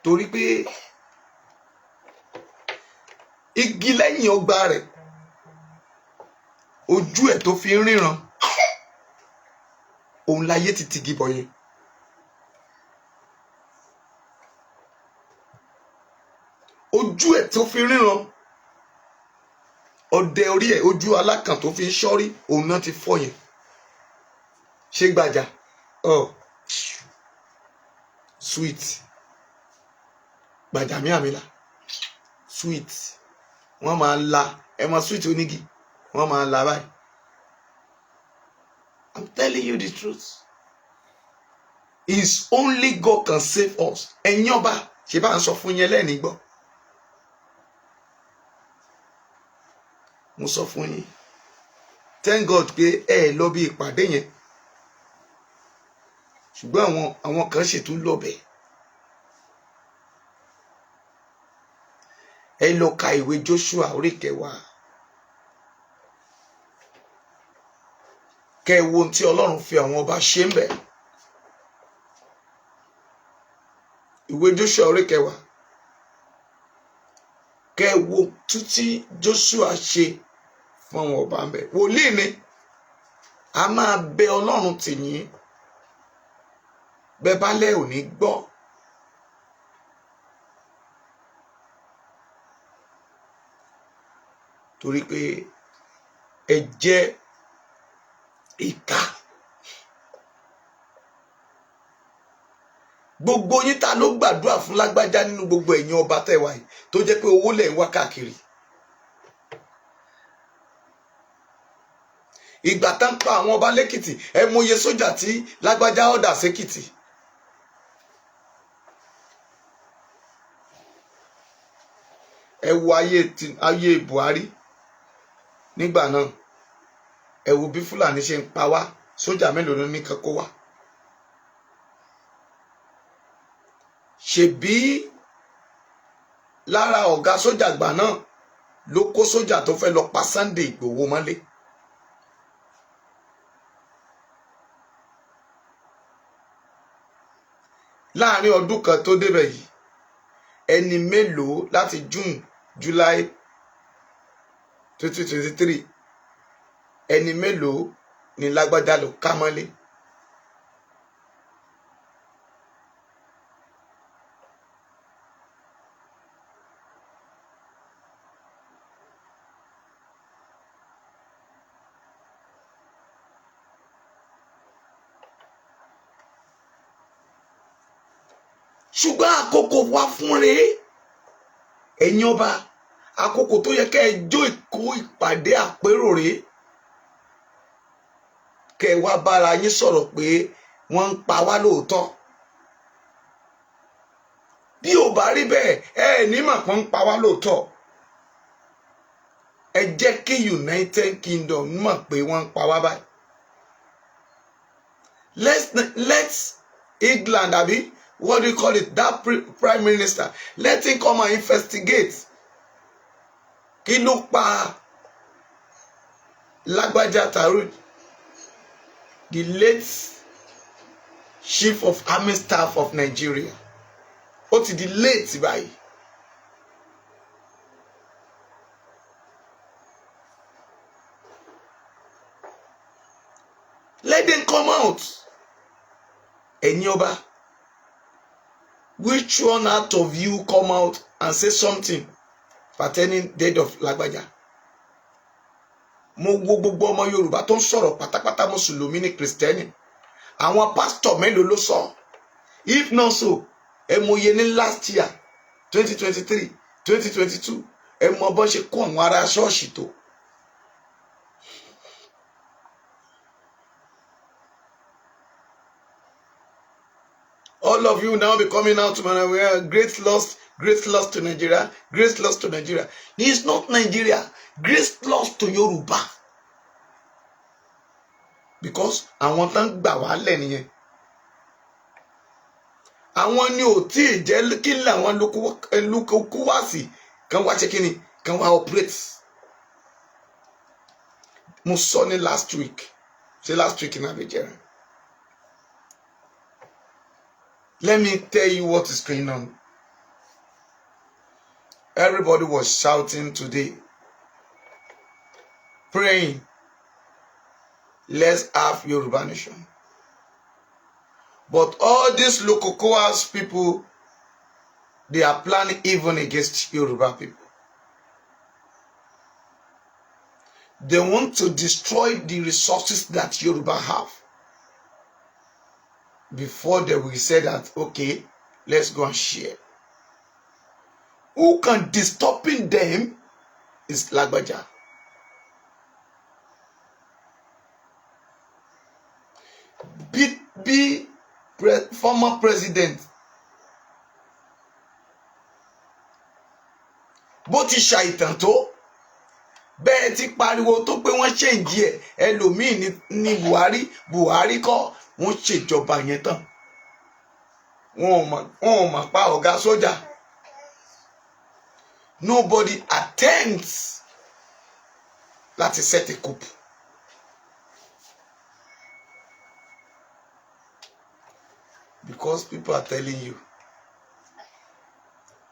B: torí pé igi lẹ́yìn ọgbà rẹ̀ ojú ẹ̀ tó fi ń ríran òun láyé ti tigi bọ̀ yẹn. ojú ẹ̀ tó fi ríran ọdẹ orí ẹ̀ ojú alákàn tó fi ń ṣọ́rí òun náà ti fọ́ yẹn. ṣé Gbàjà sweet Gbàjàmíàmílà sweet wọ́n máa la ẹ mọ sweet onígi wọ́n máa la báyìí. I'm telling you the truth. It's only God can save us. ẹ̀yin ọba ṣe bá ń sọ fún yẹn lẹ́ẹ̀ni gbọ́. mo sọ fún yín thank God pé ẹ lọ bí ìpàdé yẹn ṣùgbọ́n àwọn kan ṣètò lọ́bẹ̀. ẹ lọ ka ìwé Joshua orí 10 kẹ́ wo ohun tí Ọlọ́run fi àwọn ọba ṣe ń bẹ̀. ìwé Joshua orí 10 kẹ́ wo tí Joshua ṣe fún àwọn ọba ń bẹ̀. wòlíì ni a máa bẹ Ọlọ́run tì yín bẹ́ẹ̀ bá lẹ́ ò ní gbọ́. torí pé ẹ jẹ́ ìkà. gbogbo yín ta ló gbàdúrà fún Lágbájá nínú gbogbo ẹ̀yin ọba tẹ̀wá yìí tó jẹ́ pé owó lẹ̀ ń wá káàkiri. ìgbà tá ń pa àwọn ọba lẹ́kìtì ẹ mọye sójà tí Lágbájá ọ̀dà sékìtì. ẹ wo ayé Buhari nígbà náà ẹ wo bí Fúlàní ṣe ń pa wá sójà mélòó ló ní kan kó wá. ṣebí lára ọ̀gá sójà àgbà náà ló kó sójà tó fẹ́ lọ pa Sunday Ìgbòho mọ́lé. láàrin ọdún kan tó débẹ̀ yìí ẹni mélòó láti June July 2023 ẹni mélòó ni Lágbájá ló ká mọ́lé. ṣùgbọ́n àkókò wá fún rèé ẹ̀yin ọba àkókò tó yẹ kẹ́ ẹ jó ìkó ìpàdé àpérò rèé kẹ́ ẹ wá bára yín sọ̀rọ̀ pé wọ́n ń pa wá lóòótọ́. bí ò bá rí bẹ́ẹ̀ ẹ ní mà pọ́n ń pa wá lóòótọ́. ẹ jẹ́ kí United Kingdom mọ̀ pé wọ́n ń pa wá báyìí. let's England àbí what do you call it, that prime minister, let him come and investigate. kí ló pa Lagbaja Tarud, the late chief of army staff of Nigeria? ó ti di late báyìí. let them come out. ẹ̀yin ọba, which one out of you come out and say something pertaining death of Lagbaja? mo wo gbogbo ọmọ Yorùbá tó ń sọ̀rọ̀ pátápátá, mùsùlùmí ní kìrìsìtẹ́nì, àwọn pásítọ̀ mélòó ló sọ? if not so ẹ mọye ní last year 2023 2022 ẹ mọ bọ́n ṣe kó àwọn ará ṣọ́ọ̀ṣì tó. all of you now be coming out to Nigeria, great loss to Nigeria, great loss to Nigeria. It's not Nigeria, great loss to Yoruba. Because àwọn tán gbà wá lẹ̀ nìyẹn. àwọn ni ò tí ì jẹ́ kí làwọn lókùkú wá sí kan wá ṣe kíni kan wá operate. Mo sọ ní last week in Nigeria. Let me tell you what is going on. Everybody was shouting today, praying, let's have Yoruba nation. But all these local coas people, they are planning even against Yoruba people. They want to destroy the resources that Yoruba have before they will say that, okay, let's go and share. Who can disturbing them is Lagbaja. Former president bó ti ṣàìtàn tó bẹ́ẹ̀ ti pariwo tó pé wọ́n ṣèǹjì ẹ̀ ẹlòmíì ní Buhari kọ́ wọ́n ṣèjọba yẹn tán wọn ò mọ̀ pa Ọ̀gá Sójà. Nobody attempts láti set a coup. Because people are telling you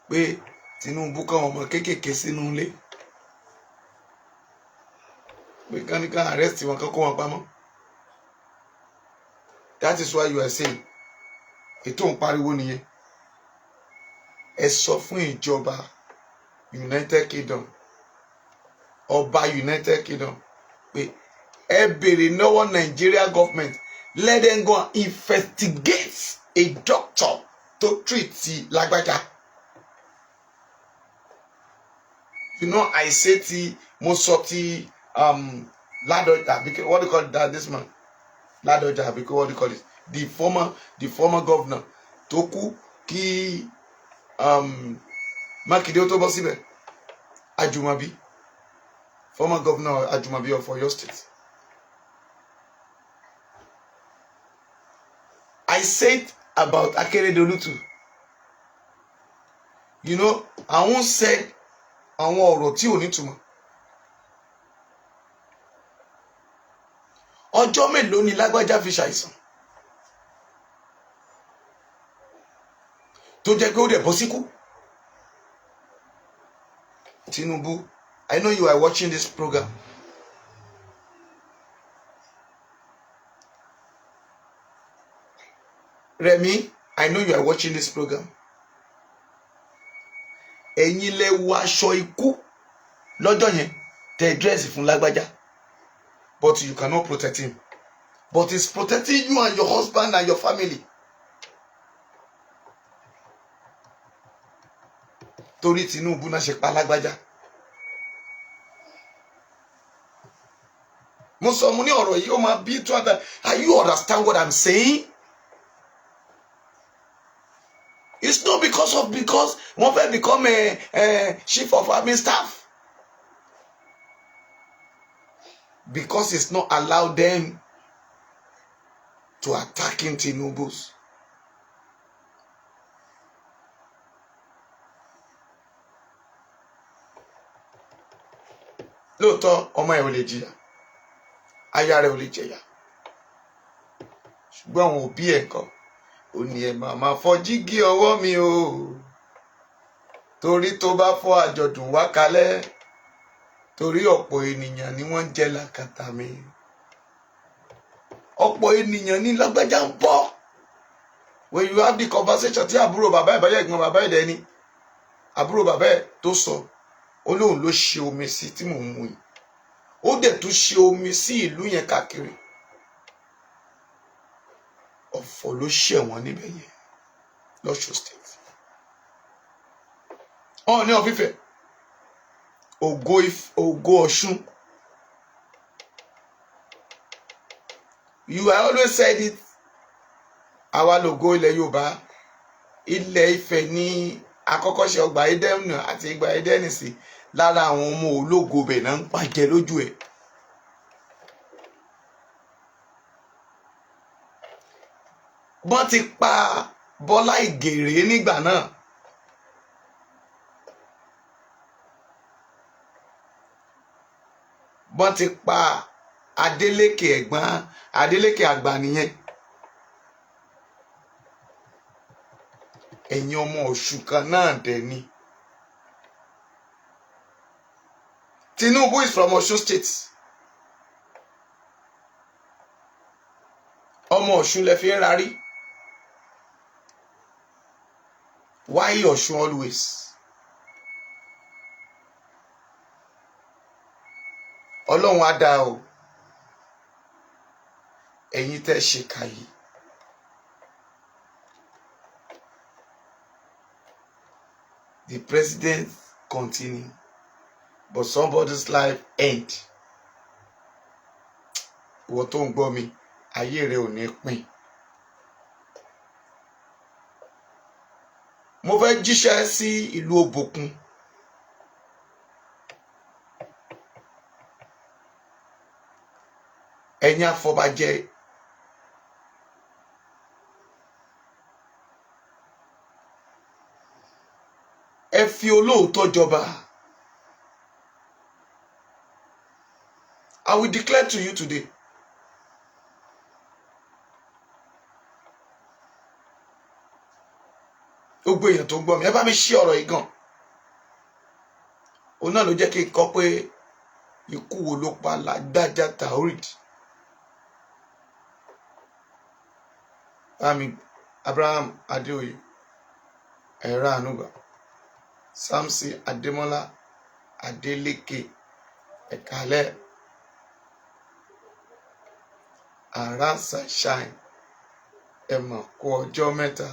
B: pé Tinubu kan ọmọ kéékèèké sínú ilé pé kán arrest wọn kán kó wọn pamọ́. That is why you are saying ètò ń pariwo nìyẹn. Ẹ sọ fún ìjọba United Kingdom, ọba United Kingdom pé ẹ béèrè lọ́wọ́ Nigeria government, let them go and investigate a doctor to treat Lagbaja. You know, I say mo sọ ti Ladoja, because what do you call that, this man? Ladoja, because what do you call it? The former governor tó kú kí Makinde ó tó bọ́ síbẹ̀. Ajumabi, former governor Ajumabi of Oyo State. I said about Akeredolu too. You know, I once said àwọn ọ̀rọ̀ tí ò ní túmọ̀. Ọjọ́ mélòó ni Lágbájá fi ṣàìsàn tó jẹ́ pé ó dẹ̀ bọ́ síkú. Tinubu, I know you are watching this program. Remi, I know you are watching this program. Ẹ̀yin lẹ wọ aṣọ ikú lọ́jọ́ yẹn tẹ dress fún Lágbájá, but you cannot protect him. But he's protecting you and your husband and your family. Torí Tinubu náà ṣe pa Lágbájá. Mo sọ mo ní ọ̀rọ̀ yìí ó máa bí tó àtà. Are you understand what I'm saying? It's not because wọ́n fẹ́ become a chief of army staff. Because it's not allowed them to attacking Tinubu's. Lóòótọ́ ọmọ ẹ̀ ò lè jìyà, aya rẹ̀ ò lè jẹ̀yà, ṣùgbọ́n àwọn òbí ẹ̀ kọ́ ó ní ẹ máa fọ́ jígí ọwọ́ mi o, torí tó bá fọ́ àjọ̀dún wá kalẹ̀, torí ọ̀pọ̀ ènìyàn ni wọ́n ń jẹ làkàtà mi. Ọ̀pọ̀ ènìyàn ní Lágbájá ń bọ̀. When you have the conversation tí àbúrò bàbá ẹ̀ báyẹ̀ gbọ́n bàbá ẹ̀ dẹ́ni, àbúrò bàbá ẹ̀ tó sọ Ọlọ́run ló ṣe omi sí tí mò ń mu yìí, ó dẹ̀ tún ṣe omi sí ìlú yẹn káàkiri. Ọ̀fọ̀ ló ṣẹ̀wọ̀n níbẹ̀ yẹn l'Ọ̀ṣun state. Ọọ̀ni of Ifẹ̀, Ògo Ọ̀ṣun. You always said it. Àwa lògo ilẹ̀ Yorùbá. Ilẹ̀ Ifẹ̀ ní àkọ́kọ́ ṣe ọgbà Édẹ́nì àti ìgbà Édẹ́nì sí. Lára àwọn ọmọ ológo bẹ̀ náà ń pàjẹ́ lójú ẹ̀. Wọ́n ti pa Bọ́lá Ìgèrè nígbà náà. Bọ́n ti pa Adeleke ẹ̀gbọ́n Adeleke àgbà nìyẹn. Ẹ̀yin ọmọ Ọ̀ṣun kan náà dẹ̀ ni. Tinubu is from Osun State. Ọmọ Ọ̀ṣun lẹ fi ń rarí. Why Ọ̀ṣun always? Ọlọ́run á dá o. Ẹ̀yin tẹ́ ṣe kàyí. The president continue, but somebody's life end. Ìwọ tó ń gbọ́ mi, ayé rẹ ò ní pín. Mo fẹ́ jíṣẹ́ sí ìlú Òbòkun. Ẹ̀yin afọbajẹ. Ẹ fi olóòótọ́ jọba. I will declare to you today. Gbogbo èèyàn tó ń gbọ́ mi, ẹ bá mi ṣí ọ̀rọ̀ yìí gan. Òun náà ló jẹ́ kí n kọ́ pé ikú wo ló pa Lagbaja Taoreed. Bámi Abraham Adéoyè, Ẹ̀rọ Ànúgbà, Samson Adémọ́lá Adélékè, Ẹ̀kálẹ̀, Ara Sunshine, Ẹ̀mọ̀ kú ọjọ́ mẹ́ta.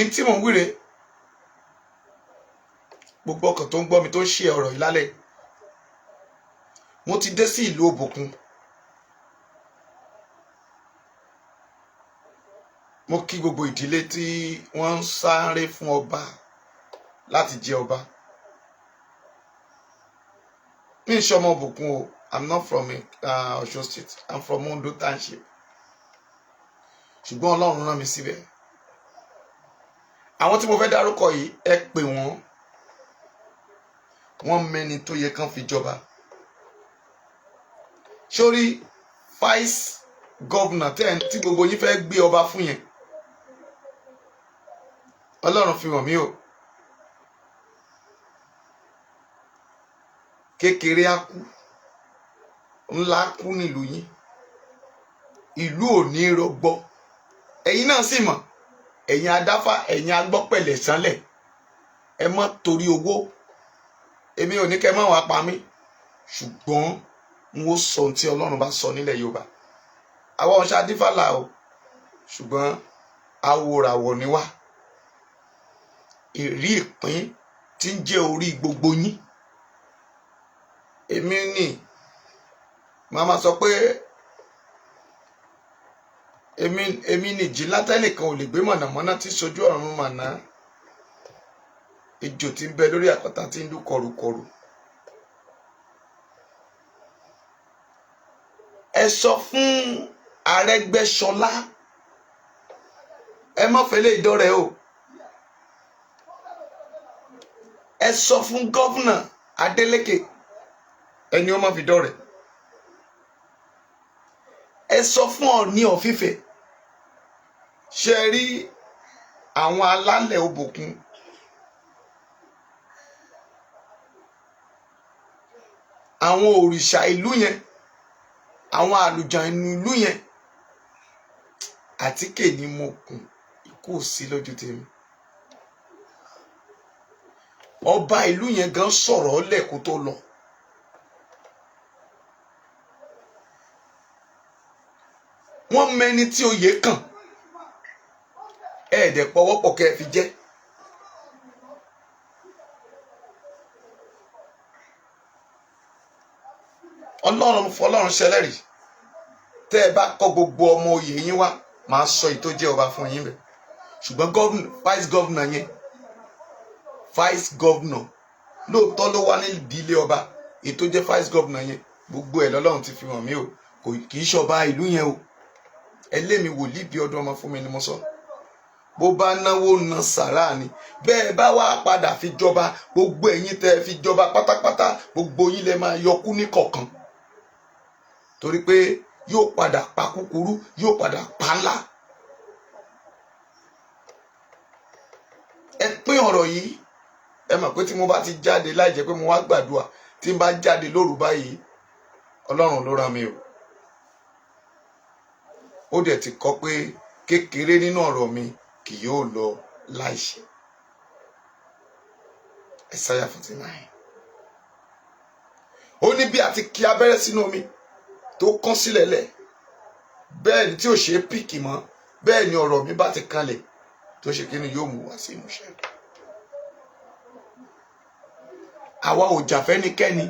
B: Ntí mò ń wíre, gbogbo ọkàn tó ń gbọ́ mi tó ń ṣe ọ̀rọ̀ yìí lálẹ́. Mo ti dé sí ìlú Òbòkun. Mo kí gbogbo ìdílé tí wọ́n ń sáré fún ọba láti jẹ ọba. Mi ń ṣọmọ Òbòkun o. I'm not from Osun State. I'm from Ondo Township. Ṣùgbọ́n Ọlọ́run rán mi síbẹ̀. Àwọn tí mo fẹ́ dárúkọ yìí, ẹ pè wọ́n. Wọ́n mẹ́ni tó yẹ kán fi jọba. Sórí vice governor tí gbogbo yín fẹ́ gbé ọba fún yẹn. Ọlọ́run fi hàn mí o. Kékeré á kú, ńlá kú nílùú yín. Ìlú ò ní rọgbọ. Ẹ̀yin náà sì mọ̀. Ẹ̀yin adáfá, ẹ̀yin agbọ́pẹ̀lẹ̀ sánlẹ̀. Ẹ mọ́ torí owó. Èmi ò ní kẹ́ mọ́ wá pa mí. Ṣùgbọ́n n ó sọ ohun tí Ọlọ́run bá sọ nílẹ̀ Yorùbá. Àwa ò ṣàdífàlà o. Ṣùgbọ́n awòràwọ̀ ni wá. Ìrí ìpín tí ń jẹ́ orí gbogbo yín. Èmi ni màmá sọ pé èmi ni jí látẹ́nìkan ò lè gbé mọ̀nàmọ́ná tí sojú ọ̀run mọ̀nà. Ejò tí ń bẹ lórí àpáta tí ń lú kọrùkọrù. Ẹ sọ fún Arẹ́gbẹ́ṣọlá. Ẹ má fẹ́ lè dọ́rẹ̀ o. Ẹ sọ fún gọ́vùnà Adélékè. Ẹni ó má fi dọ́rẹ̀. Ẹ sọ fún Ọọ̀ni of Ifẹ̀. Ṣé rí àwọn alálẹ̀ Òbòkun? Àwọn òrìṣà ìlú yẹn, àwọn àlùjànnú ìlú yẹn, àtíkè ni mo kùn, ikú ò sí lójú tèmi. Ọba ìlú yẹn gan sọ̀rọ̀ lẹ́kù tó lọ. Wọ́n mẹ́ni tí oyè kàn. Ẹ̀ẹ́dẹ̀ pọwọ́pọ̀ kẹ́ fi jẹ́. Ọlọ́run ṣẹlẹ́rì. Tẹ́ ẹ bá kọ gbogbo ọmọ oyè yín wá, màá sọ èyí tó jẹ́ ọba fún yín bẹ̀. Ṣùgbọ́n vice governor yẹn, vice governor lóòótọ́ ló wá ní ìdílé ọba èyí tó jẹ́ vice governor yẹn gbogbo ẹ̀ lọ́lọ́run ti fi hàn mí o kì í ṣọba ìlú yẹn o ẹlẹ́mi wòlíì bí ọdún ọmọ fún mi ni mo sọ bó bá náwó ná sàrà ni bẹ́ẹ̀ bá wá padà fi jọba gbogbo ẹ̀yin tẹ́ fi jọba pátápátá gbogbo yín lẹ máa yọkú ní kọ̀ọ̀kan torí pé yóò padà pa kúkúrú yóò padà pa ńlá. Ẹ pín ọ̀rọ̀ yìí ẹ mọ̀ pé tí mo bá ti jáde láì jẹ́ pé mo wá gbàdúrà tí n bá jáde lóru báyìí Ọlọ́run ló rán mi o ó dẹ̀ ti kọ pé kékeré nínú ọ̀rọ̀ mi kì yóò lọ láìṣẹ. Ẹsáyà 49. Ó ní bí a ti kí abẹ́rẹ́ sínú omi tó kán sílẹ̀ lẹ̀ bẹ́ẹ̀ ni tí ò ṣe é pìkì mọ́ bẹ́ẹ̀ ni ọ̀rọ̀ mi bá ti kanlẹ̀ tó ṣe kí ni yóò mú wá sí ìmúṣẹ. Àwa ò jà fẹ́nikẹ́ni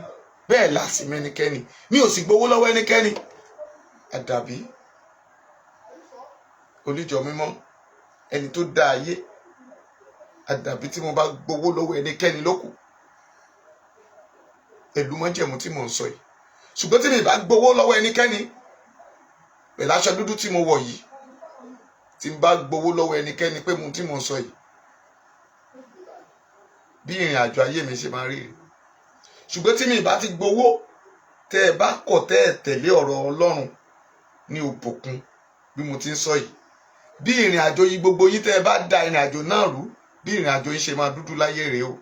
B: bẹ́ẹ̀ la sì mẹ́nikẹ́ni mi ò sì gbowó lọ́wọ́ ẹnikẹ́ni àdàbí oníjọ mímọ́ ẹni tó dá ayé àdàbí tí mo bá gbowó lọ́wọ́ ẹnikẹ́ni lókù pẹ̀lú májẹ̀mú tí mò ń sọ yìí ṣùgbọ́n tí mi bá gbowó lọ́wọ́ ẹnikẹ́ni pẹ̀lú aṣọ dúdú tí mo wọ̀ yìí tí n bá gbowó lọ́wọ́ ẹnikẹ́ni pé mo tí mò ń sọ yìí bí ìrìn àjò ayé mi ṣe máa rí rè ṣùgbọ́n tí mi bá ti gbowó tẹ́ ẹ bá kọ̀ tẹ́ ẹ tẹ̀lé ọ̀rọ̀ Ọlọ́run ní òbòkun bí mo ti ń sọ yìí bí ìrìn àjò yìí gbogbo yìí tẹ́ ẹ bá da ìrìn àjò náà rú bí ìrìn àjò yìí ṣe máa dúdú láyé rèé o.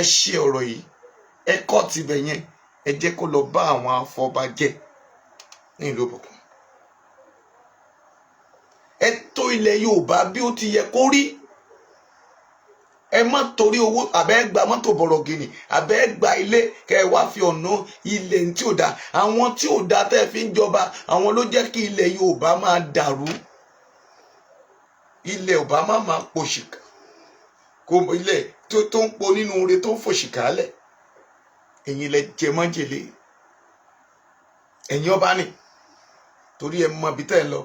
B: Ẹ ṣe ọ̀rọ̀ yìí ẹ kọ́ tibẹ̀ yẹn ẹ jẹ́ kó lọ bá àwọn afọbajẹ ní ìlú òbòkun. Ẹ tò ilẹ̀ Yorùbá bí ó ti yẹ kó rí ẹ má torí owó àbẹ́ gba mọ́tò bọ̀rọ̀gìnì àbẹ́ gba ilé kẹ wá fi ọ̀nà ilẹ̀ tí ò da àwọn tí ò da tẹ́ fi ń jọba àwọn ló jẹ́ kí ilẹ̀ Yorùbá máa dàrú ilẹ̀ Yorùbá máa pòṣìkà kò ilẹ̀ tó ń po nínú ire tó ń fòṣìkà lẹ̀ ẹ̀yin lẹ jẹ májèlé ẹ̀yin ọba ni torí ẹ mọ ibi tẹ́ ẹ lọ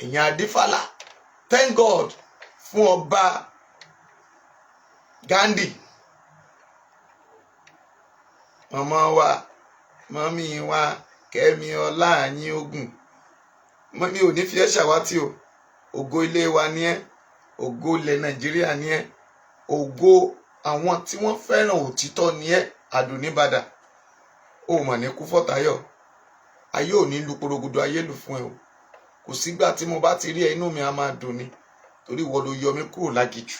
B: ẹ̀yin adífálà thank God fún ọba Gandhi màmá wa mọ́mí wa Kẹ́mi Ọláàyín Ogun mi ò ní fi ẹ́ ṣàwátì o ògo ilé wa ni ẹ́ ògo ilẹ̀ Nàìjíríà ni ẹ́ ògo àwọn tí wọ́n fẹ́ràn òtítọ́ ni ẹ́ àdùnníbàdà ó mà ní kú fọ́tayọ̀ ayé ò ní lu porogodo ayé lù fún ẹ o kò sígbà tí mo bá ti rí ẹ inú mi á máa dùn ni torí ìwọ ló yọ mí kúrò lágìjù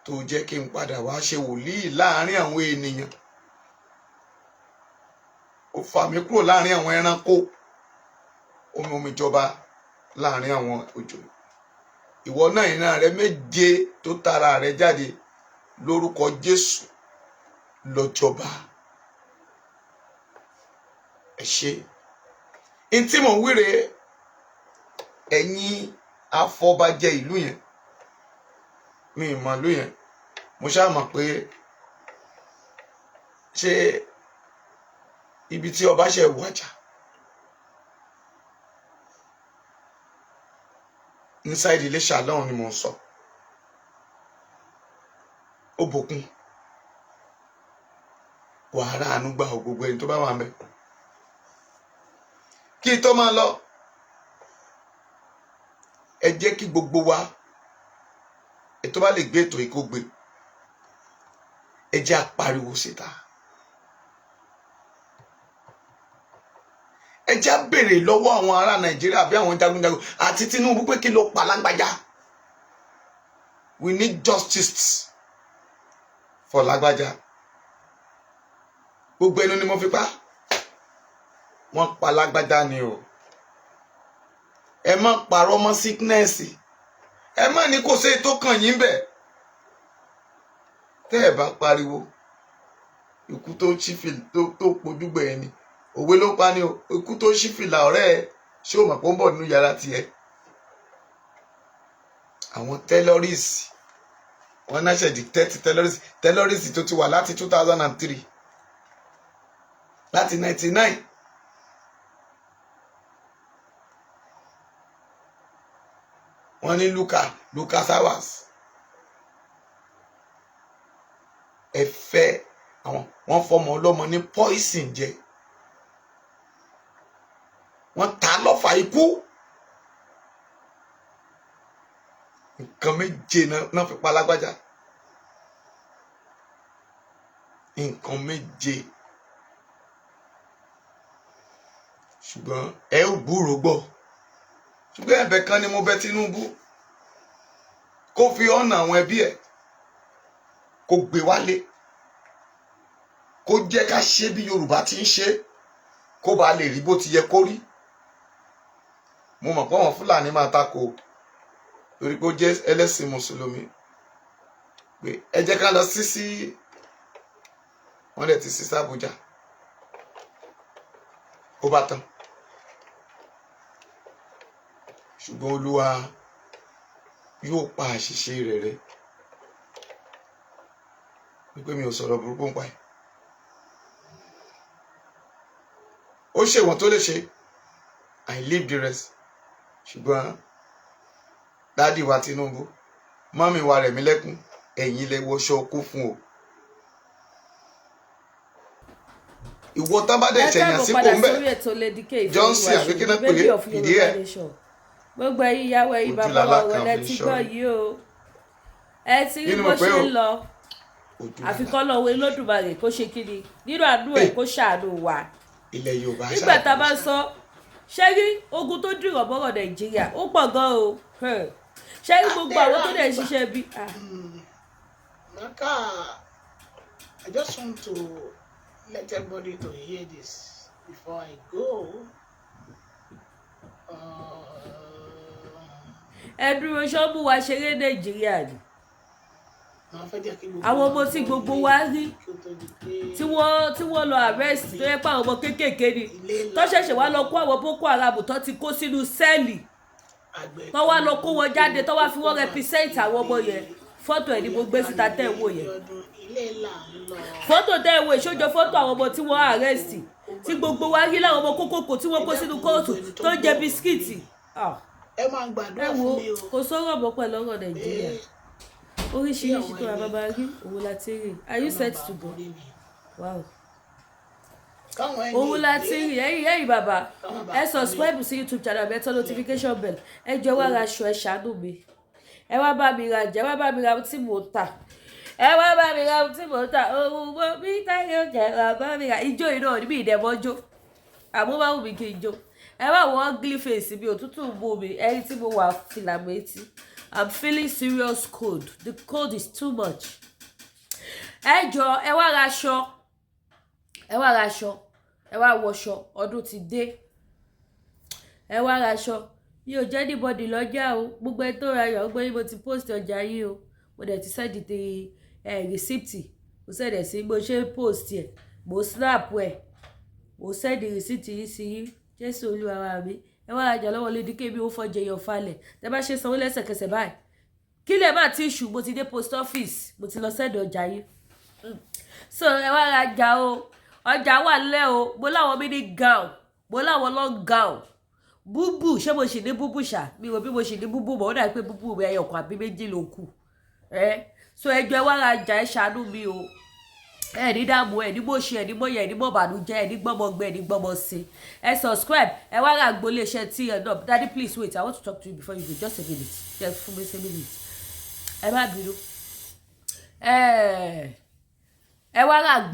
B: tó jẹ́ kí n padà wá ṣe wòlíì láàrin àwọn ènìyàn ó fà mí kúrò láàrin àwọn ẹranko omi jọba láàrin àwọn òjò ìwọ náà ìran rẹ méje tó tara rẹ jáde lórúkọ Jésù lọ jọba ẹ ṣe n tí mò ń wíre ẹ̀yin afọbajẹ ìlú yẹn mi ìmọ̀ ìlú yẹn mo ṣáà mọ̀ pé ṣé ibi tí ọba ṣe wàjà inside Iléṣà lọ́hùn ni mo ń sọ Òbòkun wàhálà àánú gbà gbogbo ẹni tó bá wà mẹ́ kí tó máa lọ ẹ jẹ́ kí gbogbo wa ètò bá lè gbé ètò yìí kó gbé ẹ jẹ́ apariwo síta ẹ jẹ́ á béèrè lọ́wọ́ àwọn ará Nàìjíríà bí àwọn jagunjagun àti Tinubu pé kí ló pa Lágbájá we need justice for Lagbaja gbogbo ẹnu ni mo fi pa wọ́n pa Lágbájá ni o ẹ má parọ́ mọ́ sickness ẹ má ní kò sí tó kàn yín bẹ̀ tẹ́ ẹ bá pariwo ikú tó ṣífì tó pojúgbẹ̀ ẹni òwe ló pa ni o ikú tó ṣífìlà ọ̀rẹ́ ẹ ṣé o mọ̀ pé ó ń bọ̀ nínú yàrá tiẹ̀ àwọn terrorists wọ́n náà ṣe dictate terrorists tó ti wà láti 2003 láti 99 wọ́n ní Lucas Hours wọ́n fọmọ ọlọ́mọ ní poison jẹ, wọ́n ta lọ́fà ikú. Nǹkan méje náà fi pa Lagbaja. Nǹkan méje. Ṣùgbọ́n ẹ ò gbúròó gbọ́. Ṣùgbọ́n ẹ̀bẹ̀ kan ni mo bẹ̀ Tinubu, kó fi ọ̀nà àwọn ẹbí ẹ̀ kó gbé wálé, kó jẹ́ ká ṣe bí Yorùbá ti ń ṣe, kó bá lè rí bó ti yẹ kó rí. Mo mọ̀ pé àwọn Fúlàní máa tako torí pé ó jẹ́ ẹlẹ́sìn Mùsùlùmí, pé ẹ jẹ́ ká lọ sí wọ́n dẹ̀ ti sí Àbújá, ó bá tán. Ṣùgbọ́n Olúwa yóò pa àṣìṣe rẹ̀ rẹ́, wípé mi ò sọ̀rọ̀ burúkú ń pa ẹ̀. Ó ṣe wọ́n tó lè ṣe, I leave the rest. Ṣùgbọ́n dádì wa Tinubu, mọ́mì wa Rẹ̀mílẹ́kún, ẹ̀yin lẹ wọṣọ kú fún o. Ìwọ tán bá dẹ̀ ṣẹ̀yàn sípò ń bẹ̀, Johnson àbíkínà pé ìdí ẹ̀.
A: Gbogbo ẹ̀yin ìyàwó ẹ̀yin bàbá wa wọlé ti gbọ́ yìí o. Ẹ ti rí bó ṣe ń lọ. Àfikọ́ lọ́wọ́ Olódùmarè kó ṣe kíni nínú àánú ẹ̀ kó ṣàánú wa.
B: Ilẹ̀ Yorùbá ṣáà.
A: Nígbà tá a bá sọ ṣé rí ogun tó dìrọ̀ mọ́rọ̀ Nàìjíríà ó pọ̀ gan o. Ṣé rí gbogbo àwọn tó dẹ̀ ṣiṣẹ́ bí.
C: Maka, I just want to let everybody to hear this before I go.
A: Ẹ dúró ṣọ́ọ̀bù wa ṣeré Nàìjíríà ni. Àwọn ọmọ tí gbogbo wa rí tí wọ́n lọ arrest tó yẹ pé àwọn ọmọ kéékèèké ni tó ṣẹ̀ṣẹ̀ wá lọ kó àwọn Boko Haram tó ti kó sínú sẹ́ẹ̀lì tó wá lọ kó wọn jáde tó wá fi wọ́n represent àwọn ọmọ yẹn. Fọ́tò ẹ̀ ni mo gbé síta tẹ́ ẹ̀ wò yẹn. Fọ́tò tẹ́ ẹ̀ wò ìṣojo fọ́tò àwọn ọmọ tí wọ́n arrest tí gbogbo wa rí láwọn ọmọ kókókò tí wọ́n kó sínú kóòtù tó ń jẹ bisikíìtì.
C: Ẹ máa gbàdúrà fún mi o.
A: Kò sọ̀rọ̀ bọ́ pẹ̀lú ọ̀rọ̀ Nàìjíríà. Oríṣiríṣi tó wà bàbá rí òun láti rí. Are you set to go? Wow. Òun láti rí ẹ̀yin bàbá ẹ subscribe sí YouTube channel mi, ẹ tọ́ notification bell, ẹ jọ̀ọ́ wá ra aṣọ ẹ ṣàánú mi. Ẹ wá bá mi ra jẹ, ẹ wá bá mi ra tí mò ń tà. Ẹ wá bá mi ra tí mò ń tà. Ohun mo bí táyọ̀ jẹ́ wá bá mi ra. Ijó iná níbi ìdẹ́mọ́jó. Àmọ́ máa wù mí kí n jó. Ẹ wá wọ́n ugly face mi, òtútù mú mi, ẹni tí mo wà fìlà méjì. I'm feeling serious cold. The cold is too much. Ẹ jọ̀ọ́ ẹ wá ra aṣọ. Ẹ wá ra aṣọ. Ẹ wá wọṣọ. Ọdún ti dé. Ẹ wá ra aṣọ. Mi ò jẹ́ anybody lọ́jà o. Gbogbo ẹ tó ra yọ̀ ọgbọ́n yìí mo ti post ọjà yìí o. Mo dẹ̀ ti send the receipt. Mo send ẹ̀ sí bó ṣe post ẹ̀. Mo snap ẹ̀. Mo send the receipt yìí sí yín. Jésù Olúwa wa mi. Ẹ wá rajà lọ́wọ́ lédi kébí ó fọ́jẹ yọ falẹ̀. Tẹ́ bá ṣe sanwó lẹ́sẹ̀kẹsẹ̀ báyìí. Kí lè má ti ṣù mo ti dé post office. Mo ti lọ send ọjà yìí. So ẹ wá rajà o. Ọjà wà lẹ́ o. Mo láwọn mini gown. Mo láwọn long gown. Búbù ṣé mo ṣì ní búbù ṣá? Mi ò bí mo ṣì ní búbù mọ́. Ó dà pé búbù mi ẹyọkàn àbí méjì ló kù. So ẹ jọ̀ọ́ ẹ wá rajà ẹ ṣàánú mi o. Ẹ ní dààmú ẹ ní mo ṣe ẹ ní mo yẹ ẹ ní mo bànújẹ́ ẹ ní gbọmọ gbẹ ẹ ní gbọmọ sí. Ẹ subscribe ẹ wá ra àgbo iléeṣẹ́ tí ẹ náà. Daddy please wait, I want to talk to you before you go, just a minute. Just fún mi ṣe minute. Ẹ má bínú. Ẹ wá ra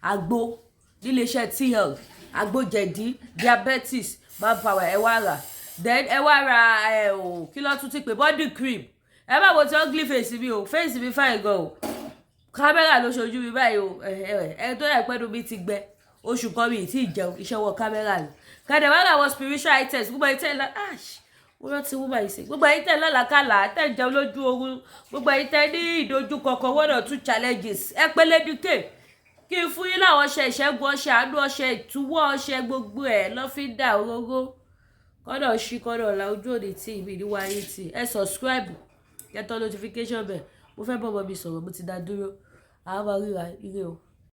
A: àgbo níléeṣẹ́ TL, àgbo jẹ̀dí, diabetes, manpower ẹ wá rà. Then ẹ wá ra kí ló tún ti pè body cream. Ẹ má wo ti ugly face mi o, face mi fine gan o. Kámẹ́rà ló ṣojú mi báyìí o. Ẹ tó yẹ pẹ́ẹ́nu mi ti gbẹ. Oṣù kan mi ti jẹun, iṣẹ́ wọ kámẹ́rà ni. Kàdé wá ra àwọn spiritual items. Gbogbo ẹ̀yin tẹ́ ẹ wọ́n rántí wọ́n báyìí sí. Gbogbo ẹ̀yin tẹ́ ẹ lálàkàlà, tẹ́ ẹ jẹun lójú oorun. Gbogbo ẹ̀yin tẹ́ ẹ ní ìdojúkọ 1 or 2 challenges. Ẹ pé lédùké. Kí n fún yín láwọn ọṣẹ ìṣẹ́gun, ọṣẹ àánú, ọṣẹ ìtúwọ́, ọṣẹ gbogbo ẹ̀ lọ́fíńdà òróró. Kọ́dọ̀ ṣí kọ́dọ̀ la ojú òde tí ìbí níwá ayé tí. Ẹ subscribe. Kẹ́tọ́ notification bell. Mo fẹ́ bọ́ ọmọ mi sọ̀rọ̀, mo ti dá dúró. Àwọn ọmọ ríra ire o.